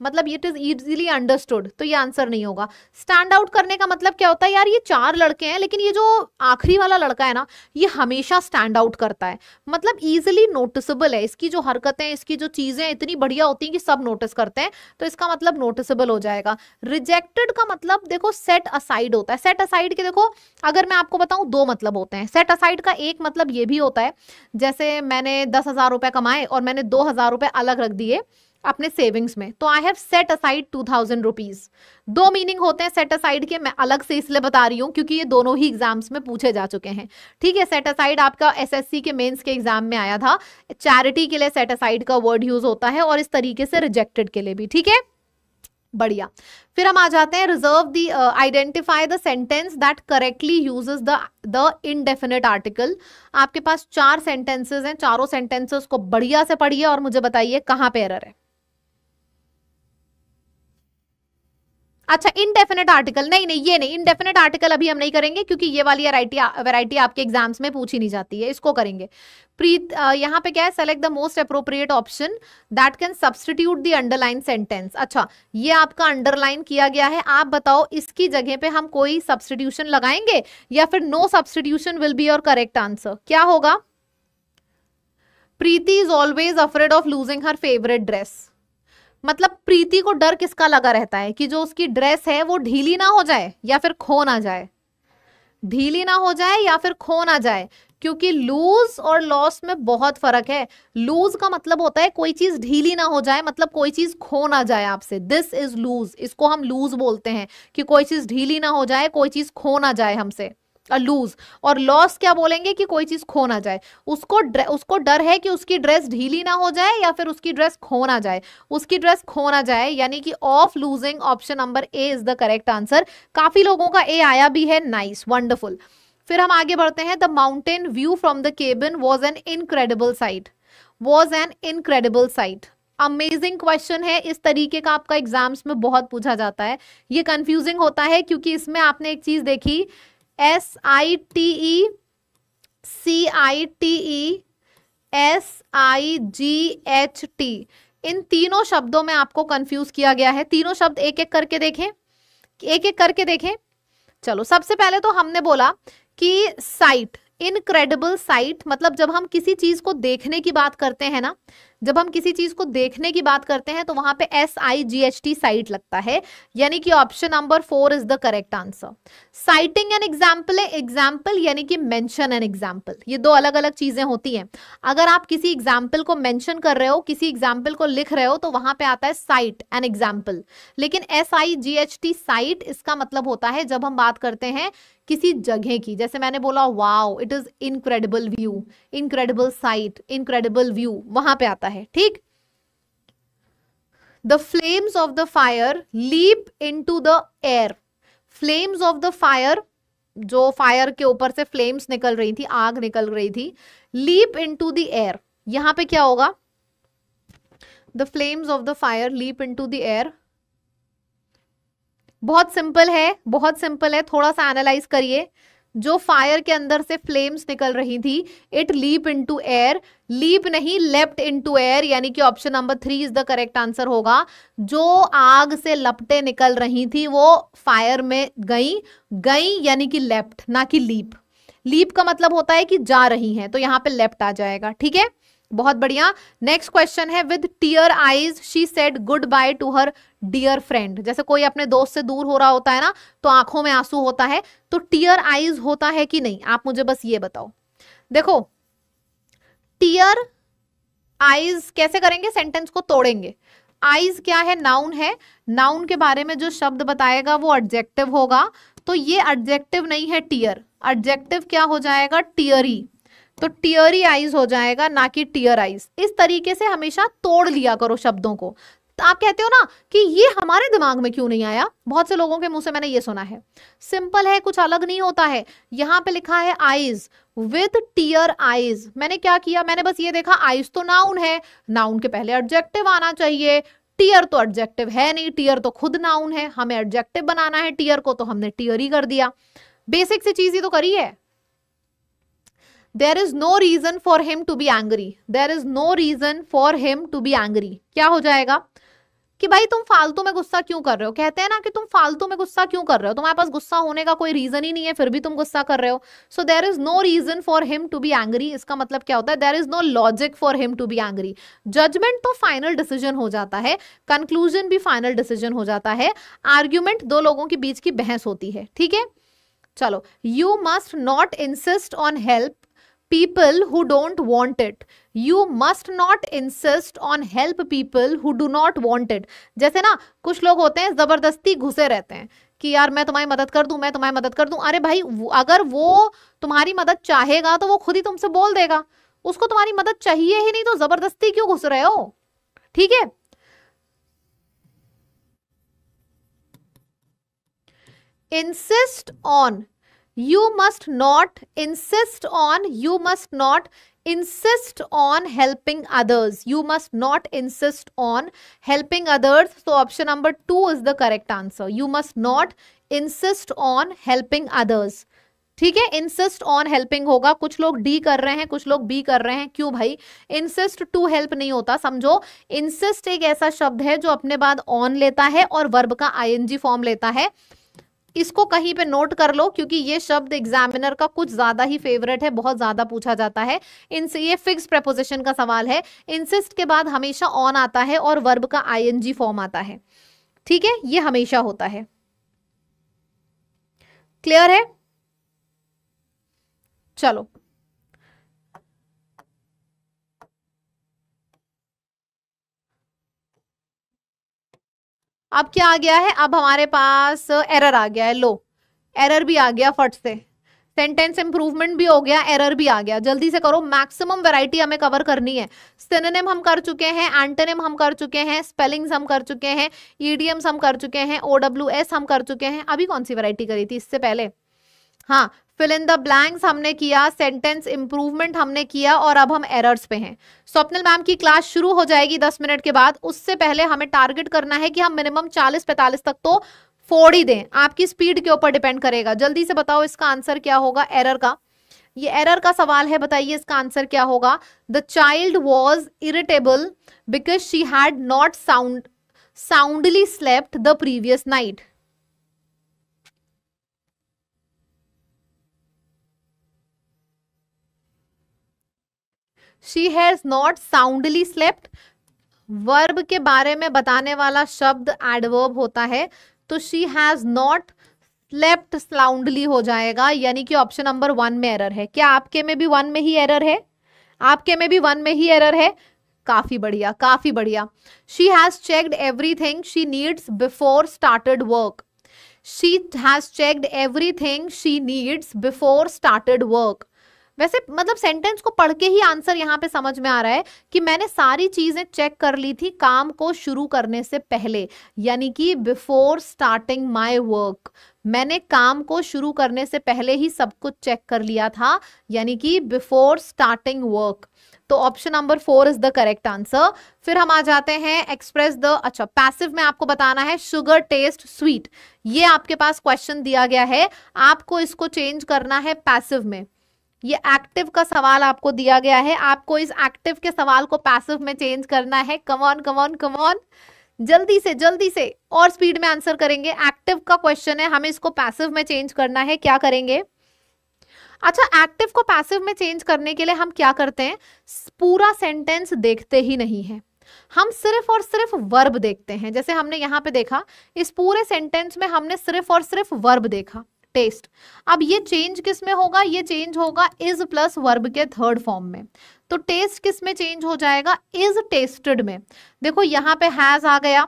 मतलब इट इज इजीली अंडरस्टूड, तो ये आंसर नहीं होगा। स्टैंड आउट करने का मतलब क्या होता है? यार ये 4 लड़के हैं लेकिन ये जो आखिरी वाला लड़का है ना ये हमेशा स्टैंड आउट करता है, मतलब इजीली नोटिसेबल है। इसकी जो हरकतें, इसकी जो चीजें इतनी बढ़िया होती हैं कि सब नोटिस करते हैं, तो इसका मतलब नोटिसेबल हो जाएगा। रिजेक्टेड का मतलब देखो सेट असाइड होता है। सेट असाइड के देखो अगर मैं आपको बताऊं 2 मतलब होते हैं। सेट असाइड का एक मतलब ये भी होता है, जैसे मैंने 10,000 रुपए कमाए और मैंने 2,000 रुपए अलग रख दिए अपने सेविंग्स में, तो I have set aside 2000 rupees. दो मीनिंग होते हैं सेट असाइड के, मैं अलग से इसलिए बता रही हूँ क्योंकि ये दोनों ही एग्जाम्स में पूछे जा चुके हैं। ठीक है, सेट असाइड आपका एसएससी के मेंस के एग्जाम में आया था, चैरिटी के लिए सेट असाइड का वर्ड यूज होता है और इस तरीके से रिजेक्टेड के लिए भी। ठीक है, बढ़िया। फिर हम आ जाते हैं reserve the identify the sentence that correctly uses the indefinite article. आपके पास 4 सेंटेंसेस हैं, चारों सेंटेंसेस को बढ़िया से पढ़िए और मुझे बताइए कहां पे एरर है। अच्छा, इनडेफिनेट आर्टिकल नहीं, ये नहीं, इनडेफिनेट आर्टिकल अभी हम नहीं करेंगे क्योंकि ये वाली वैरायटी आपके एग्जाम्स में पूछी नहीं जाती है, इसको करेंगे। प्रीत, यहाँ पे क्या है, select the most appropriate option that can substitute the underline sentence. अच्छा, ये आपका अंडरलाइन किया गया है, आप बताओ इसकी जगह पे हम कोई सब्स्टिट्यूशन लगाएंगे या फिर no substitution will be your correct answer. क्या होगा? Preeti is always afraid of losing her favourite dress. मतलब प्रीति को डर किसका लगा रहता है कि जो उसकी ड्रेस है वो ढीली ना हो जाए या फिर खो ना जाए, ढीली ना हो जाए या फिर खो ना जाए, क्योंकि लूज और लॉस में बहुत फर्क है। लूज का मतलब होता है कोई चीज ढीली ना हो जाए, मतलब कोई चीज खो ना जाए आपसे, दिस इज लूज, इसको हम लूज बोलते हैं कि कोई चीज ढीली ना हो जाए, कोई चीज खो ना जाए हमसे, लूज। और लॉस क्या बोलेंगे कि कोई चीज खो ना जाए, उसको डर है कि उसकी ड्रेस ढीली ना हो जाए या फिर उसकी ड्रेस खो ना जाए, उसकी ड्रेस खो ना जाए, यानी कि of losing, option number A is the correct answer. काफी लोगों का ए आया भी है, नाइस, वंडरफुल। फिर हम आगे बढ़ते हैं, the mountain view from the cabin was an incredible site, was an incredible site. Amazing question है, इस तरीके का आपका एग्जाम्स में बहुत पूछा जाता है। ये कंफ्यूजिंग होता है क्योंकि इसमें आपने एक चीज देखी, SITE CITE SIGHT, इन तीनों शब्दों में आपको कंफ्यूज किया गया है। तीनों शब्द एक एक करके देखें, एक एक करके देखें। चलो, सबसे पहले तो हमने बोला कि साइट, इनक्रेडिबल साइट, मतलब जब हम किसी चीज को देखने की बात करते हैं ना, जब हम किसी चीज को देखने की बात करते हैं तो वहां पे SIGHT साइट लगता है, यानी कि option number 4 is the correct answer. Citing an example है, एग्जाम्पल यानी कि मेंशन एन एग्जाम्पल, ये दो अलग अलग चीजें होती हैं। अगर आप किसी एग्जाम्पल को मेंशन कर रहे हो, किसी एग्जाम्पल को लिख रहे हो, तो वहां पे आता है साइट एन एग्जाम्पल। लेकिन SIGHT साइट, इसका मतलब होता है जब हम बात करते हैं किसी जगह की, जैसे मैंने बोला wow it is incredible view, incredible sight, incredible view, वहां पे आता है। ठीक, the flames of the fire leap into the air, flames of the fire, जो फायर के ऊपर से फ्लेम्स निकल रही थी, आग निकल रही थी, लीप इनटू द एयर, यहां पे क्या होगा? The flames of the fire leap into the air. बहुत सिंपल है, बहुत सिंपल है, थोड़ा सा एनालाइज करिए। जो फायर के अंदर से फ्लेम्स निकल रही थी, it leap into air, leap नहीं लेप्ट इनटू एयर, यानी कि option number 3 is the correct answer होगा। जो आग से लपटें निकल रही थी वो फायर में गई, गई यानी कि लेप्ट, ना कि लीप। लीप का मतलब होता है कि जा रही हैं, तो यहां पे लेप्ट आ जाएगा। ठीक है, बहुत बढ़िया। नेक्स्ट क्वेश्चन है, with tear eyes she said good bye to her dear friend. जैसे कोई अपने दोस्त से दूर हो रहा होता है ना, तो आंखों में आंसू होता है, तो टीयर आईज होता है कि नहीं, आप मुझे बस ये बताओ। देखो, टीयर आईज कैसे करेंगे, सेंटेंस को तोड़ेंगे। आईज क्या है? नाउन है, नाउन के बारे में जो शब्द बताएगा वो एडजेक्टिव होगा, तो ये एडजेक्टिव नहीं है टीयर, एडजेक्टिव क्या हो जाएगा? टीयरी, तो टीयरी आईज हो जाएगा, ना कि टीयर आईज। इस तरीके से हमेशा तोड़ लिया करो शब्दों को। तो आप कहते हो ना कि ये हमारे दिमाग में क्यों नहीं आया, बहुत से लोगों के मुंह से मैंने ये सुना है। सिंपल है, कुछ अलग नहीं होता है। यहाँ पे लिखा है आईज, विद टीयर आईज। मैंने क्या किया, मैंने बस ये देखा आईज तो नाउन है, नाउन के पहले एडजेक्टिव आना चाहिए, टीयर तो एडजेक्टिव है नहीं, टीयर तो खुद नाउन है, हमें एडजेक्टिव बनाना है टीयर को, तो हमने टीयर ही कर दिया। बेसिक सी चीज ही तो करी है। There is no reason for him to be angry. There is no reason for him to be angry. क्या हो जाएगा कि भाई तुम फालतू में गुस्सा क्यों कर रहे हो? कहते हैं ना कि तुम फालतू में गुस्सा क्यों कर रहे हो, तुम्हारे पास गुस्सा होने का कोई रीजन ही नहीं है, फिर भी तुम गुस्सा कर रहे हो। So there is no reason for him to be angry. इसका मतलब क्या होता है? There is no logic for him to be angry. Judgment तो फाइनल डिसीजन हो जाता है, कंक्लूजन भी फाइनल डिसीजन हो जाता है, आर्ग्यूमेंट दो लोगों के बीच की बहस होती है। ठीक है, चलो, you must not insist on help people who don't want it. You must not insist on help people who do not want it. जैसे ना कुछ लोग होते हैं जबरदस्ती घुसे रहते हैं कि यार मैं तुम्हारी मदद कर दूं, मैं तुम्हारी मदद कर दूं। अरे भाई अगर वो तुम्हारी मदद चाहेगा तो वो खुद ही तुमसे बोल देगा, उसको तुम्हारी मदद चाहिए ही नहीं, तो जबरदस्ती क्यों घुस रहे हो? ठीक है, insist on, you must not insist on, you must not insist on helping others, you must not insist on helping others. So option number 2 is the correct answer. You must not insist on helping others. ठीक है, insist on helping होगा। कुछ लोग D कर रहे हैं, कुछ लोग बी कर रहे हैं। क्यों भाई? इंसिस्ट टू हेल्प नहीं होता, समझो। इंसिस्ट एक ऐसा शब्द है जो अपने बाद ऑन लेता है और वर्ब का आईएनजी फॉर्म लेता है। इसको कहीं पे नोट कर लो, क्योंकि ये शब्द एग्जामिनर का कुछ ज्यादा ही फेवरेट है, बहुत ज्यादा पूछा जाता है इनसे। ये फिक्स प्रेपोजिशन का सवाल है। इंसिस्ट के बाद हमेशा ऑन आता है और वर्ब का आईएनजी फॉर्म आता है। ठीक है, ये हमेशा होता है। क्लियर है? चलो, अब क्या आ गया है? अब हमारे पास एरर आ गया है। लो, एरर भी आ गया फट से। सेंटेंस इंप्रूवमेंट भी हो गया, एरर भी आ गया। जल्दी से करो, मैक्सिमम वैरायटी हमें कवर करनी है। सिनोनिम हम कर चुके हैं, एंटोनिम हम कर चुके हैं, स्पेलिंग्स हम कर चुके हैं, ईडियम्स हम कर चुके हैं, OWS हम कर चुके हैं। अभी कौन सी वैरायटी करी थी इससे पहले? हाँ, फिल इन द ब्लैंक्स हमने किया, सेंटेंस इंप्रूवमेंट हमने किया, और अब हम एरर्स पे हैं। स्वप्निल मैम की क्लास शुरू हो जाएगी 10 मिनट के बाद। उससे पहले हमें टारगेट करना है कि हम मिनिमम 40-45 तक तो फोड़ ही दें। आपकी स्पीड के ऊपर डिपेंड करेगा। जल्दी से बताओ इसका आंसर क्या होगा एरर का। ये एरर का सवाल है, बताइए इसका आंसर क्या होगा। The child was irritable because she had not soundly slept the previous night. She has not soundly slept। Verb के बारे में बताने वाला शब्द एडवर्ब होता है, तो she has not slept soundly हो जाएगा, यानी कि ऑप्शन नंबर 1 में एरर है। क्या आपके में भी 1 में ही एरर है? आपके में भी 1 में ही एरर है। काफी बढ़िया, काफी बढ़िया। She has checked everything she needs before started work। She has checked everything she needs before started work। वैसे मतलब सेंटेंस को पढ़ के ही आंसर यहाँ पे समझ में आ रहा है कि मैंने सारी चीजें चेक कर ली थी काम को शुरू करने से पहले, यानी कि बिफोर स्टार्टिंग माय वर्क। मैंने काम को शुरू करने से पहले ही सब कुछ चेक कर लिया था, यानी कि बिफोर स्टार्टिंग वर्क। तो option number 4 is the correct answer. फिर हम आ जाते हैं एक्सप्रेस द, अच्छा पैसिव में आपको बताना है शुगर टेस्ट स्वीट। ये आपके पास क्वेश्चन दिया गया है, आपको इसको चेंज करना है पैसिव में। ये एक्टिव का सवाल आपको दिया गया है, आपको इस एक्टिव के सवाल को पैसिव में चेंज करना है। Come on come on come on, जल्दी से और स्पीड में आंसर करेंगे। एक्टिव का क्वेश्चन है, हमें इसको पैसिव में चेंज करना है। क्या करेंगे? अच्छा, एक्टिव को पैसिव में चेंज करने के लिए हम क्या करते हैं? पूरा सेंटेंस देखते ही नहीं है, हम सिर्फ और सिर्फ वर्ब देखते हैं। जैसे हमने यहाँ पे देखा, इस पूरे सेंटेंस में हमने सिर्फ और सिर्फ वर्ब देखा, टेस्ट। अब ये चेंज किस में होगा? ये चेंज होगा इज प्लस वर्ब के थर्ड फॉर्म में। तो टेस्ट किस में चेंज हो जाएगा? इज टेस्टेड में। देखो यहाँ पे हैज आ गया,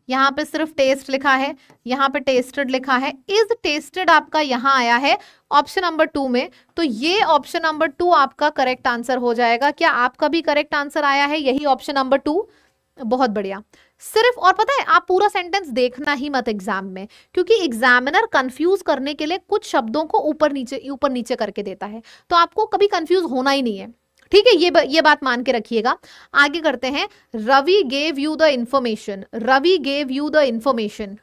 यहाँ पे सिर्फ टेस्ट लिखा है, यहाँ पे टेस्टेड लिखा है। इज टेस्टेड आपका यहाँ आया है ऑप्शन नंबर 2 में, तो ये ऑप्शन नंबर 2 आपका करेक्ट आंसर हो जाएगा। क्या आपका भी करेक्ट आंसर आया है यही ऑप्शन नंबर 2? बहुत बढ़िया। सिर्फ, और पता है आप पूरा सेंटेंस देखना ही मत एग्जाम में, क्योंकि एग्जामिनर कंफ्यूज करने के लिए कुछ शब्दों को ऊपर नीचे करके देता है, तो आपको कभी कंफ्यूज होना ही नहीं है। ठीक है, ये बात मान के रखिएगा। आगे करते हैं। Ravi gave you the information. Ravi gave you the information.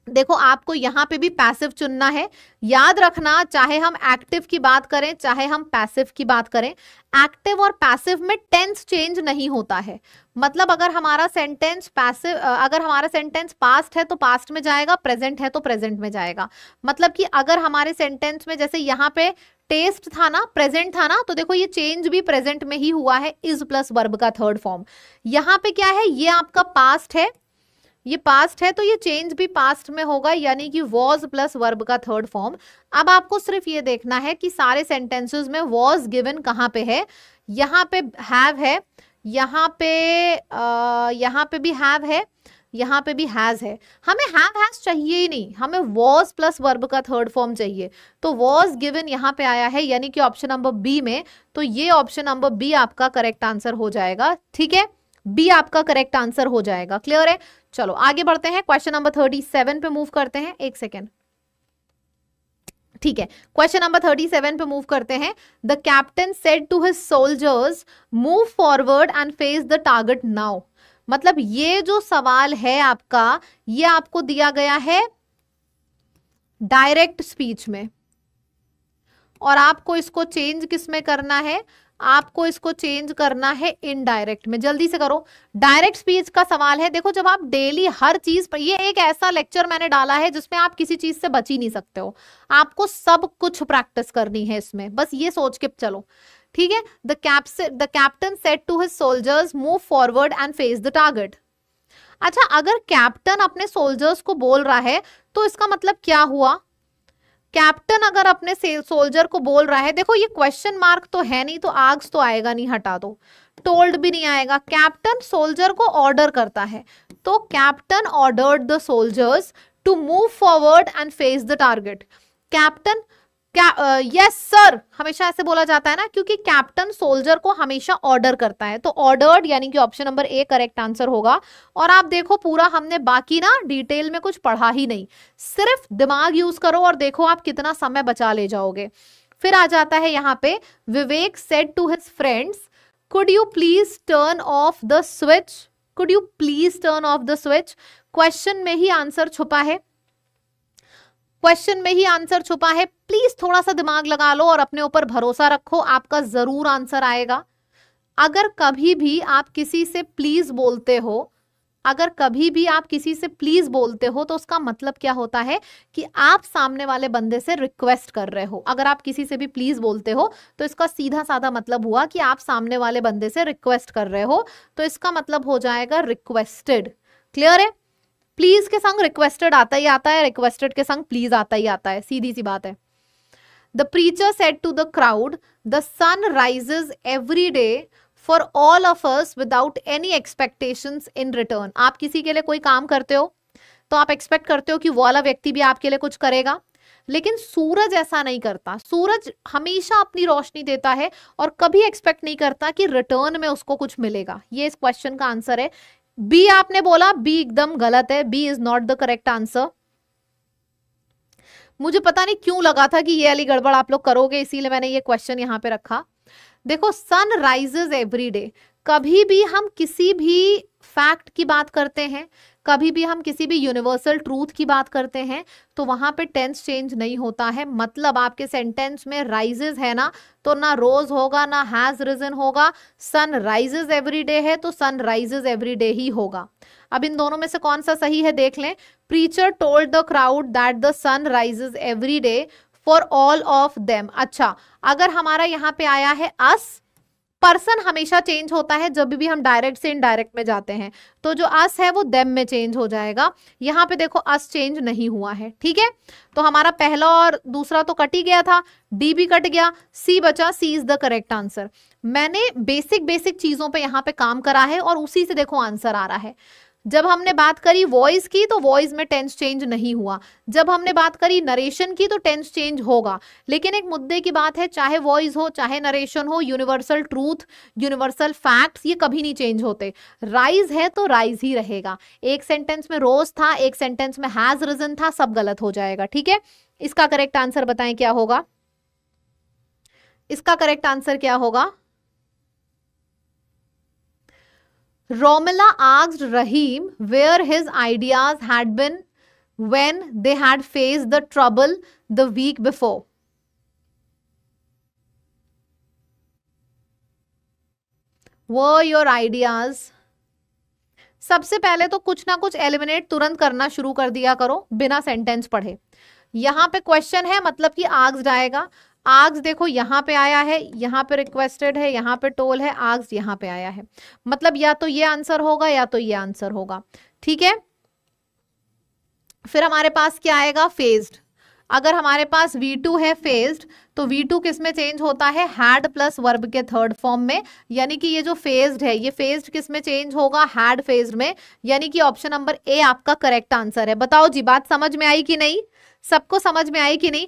देखो आपको यहाँ पे भी पैसिव चुनना है। याद रखना, चाहे हम एक्टिव की बात करें चाहे हम पैसिव की बात करें, एक्टिव और पैसिव में टेंस चेंज नहीं होता है। मतलब अगर हमारा सेंटेंस पास्ट है तो पास्ट में जाएगा, प्रेजेंट है तो प्रेजेंट में जाएगा। मतलब कि अगर हमारे सेंटेंस में जैसे यहाँ पे टेस्ट था ना, प्रेजेंट था ना, तो देखो ये चेंज भी प्रेजेंट में ही हुआ है, इज प्लस वर्ब का थर्ड फॉर्म। यहाँ पे क्या है? ये आपका पास्ट है, ये पास्ट है तो ये चेंज भी पास्ट में होगा, यानी कि वॉज प्लस वर्ब का थर्ड फॉर्म। अब आपको सिर्फ ये देखना है कि सारे सेंटेंसेस में वॉज गिवन कहाँ पे है। यहाँ पे हैव है, यहाँ पे भी हैव है, यहाँ पे भी हैज है। हमें हैव हैज चाहिए ही नहीं, हमें वॉज प्लस वर्ब का थर्ड फॉर्म चाहिए। तो वॉज गिवन यहाँ पे आया है, यानी कि ऑप्शन नंबर बी में। तो ये ऑप्शन नंबर बी आपका करेक्ट आंसर हो जाएगा। ठीक है, बी आपका करेक्ट आंसर हो जाएगा। क्लियर है? चलो आगे बढ़ते हैं, क्वेश्चन नंबर 37 पे मूव करते हैं। एक सेकेंड, ठीक है, क्वेश्चन नंबर 37 पे मूव करते हैं। The captain said to his soldiers move forward and face the target now. मतलब ये जो सवाल है आपका, ये आपको दिया गया है डायरेक्ट स्पीच में, और आपको इसको चेंज किस में करना है? आपको इसको चेंज करना है इनडायरेक्ट में। जल्दी से करो, डायरेक्ट स्पीच का सवाल है। देखो जब आप डेली हर चीज पर, ये एक ऐसा लेक्चर मैंने डाला है जिसमें आप किसी चीज से बच ही नहीं सकते हो, आपको सब कुछ प्रैक्टिस करनी है इसमें, बस ये सोच के चलो। ठीक है, the captain said to his soldiers move forward and face the target. अच्छा, अगर कैप्टन अपने सोल्जर्स को बोल रहा है तो इसका मतलब क्या हुआ? कैप्टन अगर अपने सोल्जर को बोल रहा है, देखो ये क्वेश्चन मार्क तो है नहीं, तो आग्स तो आएगा नहीं, हटा दो। टोल्ड भी नहीं आएगा। कैप्टन सोल्जर को ऑर्डर करता है, तो captain ordered the soldiers to move forward and face the target. Captain yes sir हमेशा ऐसे बोला जाता है ना, क्योंकि कैप्टन सोल्जर को हमेशा ऑर्डर करता है। तो ऑर्डर्ड यानी कि option number A correct answer होगा। और आप देखो पूरा हमने बाकी ना डिटेल में कुछ पढ़ा ही नहीं, सिर्फ दिमाग यूज करो और देखो आप कितना समय बचा ले जाओगे। फिर आ जाता है यहाँ पे, Vivek said to his friends could you please turn off the switch. Could you please turn off the switch. Question में ही आंसर छुपा है, क्वेश्चन में ही आंसर छुपा है। प्लीज थोड़ा सा दिमाग लगा लो और अपने ऊपर भरोसा रखो, आपका जरूर आंसर आएगा। अगर कभी भी आप किसी से प्लीज बोलते हो, अगर कभी भी आप किसी से प्लीज बोलते हो तो उसका मतलब क्या होता है कि आप सामने वाले बंदे से रिक्वेस्ट कर रहे हो। अगर आप किसी से भी प्लीज बोलते हो तो इसका सीधा साधा मतलब हुआ कि आप सामने वाले बंदे से रिक्वेस्ट कर रहे हो, तो इसका मतलब हो जाएगा रिक्वेस्टेड। क्लियर है? प्लीज के संग रिक्वेस्टेड आता ही आता है, रिक्वेस्टेड के संग प्लीज आता ही आता है, सीधी सी बात है। The preacher said to the crowd the sun rises every day for all of us without any expectations in return. आप किसी के लिए कोई काम करते हो तो आप एक्सपेक्ट करते हो कि वो वाला व्यक्ति भी आपके लिए कुछ करेगा, लेकिन सूरज ऐसा नहीं करता। सूरज हमेशा अपनी रोशनी देता है और कभी एक्सपेक्ट नहीं करता कि रिटर्न में उसको कुछ मिलेगा। ये इस क्वेश्चन का आंसर है। बी आपने बोला, बी एकदम गलत है, B is not the correct answer. मुझे पता नहीं क्यों लगा था कि ये वाली गड़बड़ आप लोग करोगे, इसीलिए मैंने ये क्वेश्चन यहां पे रखा। देखो सन राइजेस एवरी डे, कभी भी हम किसी भी फैक्ट की बात करते हैं, कभी भी हम किसी भी यूनिवर्सल ट्रूथ की बात करते हैं तो वहां पे टेंस चेंज नहीं होता है। मतलब आपके सेंटेंस में राइजेस है ना, तो ना रोज होगा ना हैज रिजन होगा। सन राइजेस एवरी डे है तो सन राइजेस एवरी डे ही होगा। अब इन दोनों में से कौन सा सही है देख लें। Preacher told the crowd that the sun rises every day for all of them. अच्छा, अगर हमारा यहाँ पे आया है अस, पर्सन हमेशा चेंज होता है जब भी हम डायरेक्ट से इनडायरेक्ट में जाते हैं, तो जो अस है वो देम में चेंज हो जाएगा। यहाँ पे देखो अस चेंज नहीं हुआ है। ठीक है, तो हमारा पहला और दूसरा तो कट ही गया था, डी भी कट गया, सी बचा। सी इज द करेक्ट आंसर। मैंने बेसिक चीजों पे यहाँ पे काम करा है और उसी से देखो आंसर आ रहा है। जब हमने बात करी वॉइस की तो वॉइस में टेंस चेंज नहीं हुआ, जब हमने बात करी नरेशन की तो टेंस चेंज होगा। लेकिन एक मुद्दे की बात है, चाहे वॉइस हो चाहे नरेशन हो, यूनिवर्सल ट्रूथ यूनिवर्सल फैक्ट्स ये कभी नहीं चेंज होते। राइज है तो राइज ही रहेगा। एक सेंटेंस में रोज था, एक सेंटेंस में हैज रिजन था, सब गलत हो जाएगा। ठीक है, इसका करेक्ट आंसर बताएं क्या होगा। इसका करेक्ट आंसर क्या होगा। Romila asked Rahim where his ideas had been when they had faced the trouble the week before. Were your ideas? सबसे पहले तो कुछ ना कुछ एलिमिनेट तुरंत करना शुरू कर दिया करो बिना सेंटेंस पढ़े। यहाँ पे क्वेश्चन है मतलब कि आस्क्ड आएगा। आग्स देखो यहाँ पे आया है, यहाँ पे रिक्वेस्टेड है, यहाँ पे टोल है, आग्स यहाँ पे आया है। मतलब या तो ये आंसर होगा या तो ये आंसर होगा। ठीक है, फिर हमारे पास क्या आएगा, फेज्ड। अगर हमारे पास V2 है फेज्ड, तो V2 किस में चेंज होता है, हैड प्लस वर्ब के थर्ड फॉर्म में। यानी कि ये जो फेज्ड है, ये फेज्ड किस में चेंज होगा, हैड फेज्ड में। यानी कि ऑप्शन नंबर ए आपका करेक्ट आंसर है। बताओ जी, बात समझ में आई कि नहीं, सबको समझ में आई कि नहीं।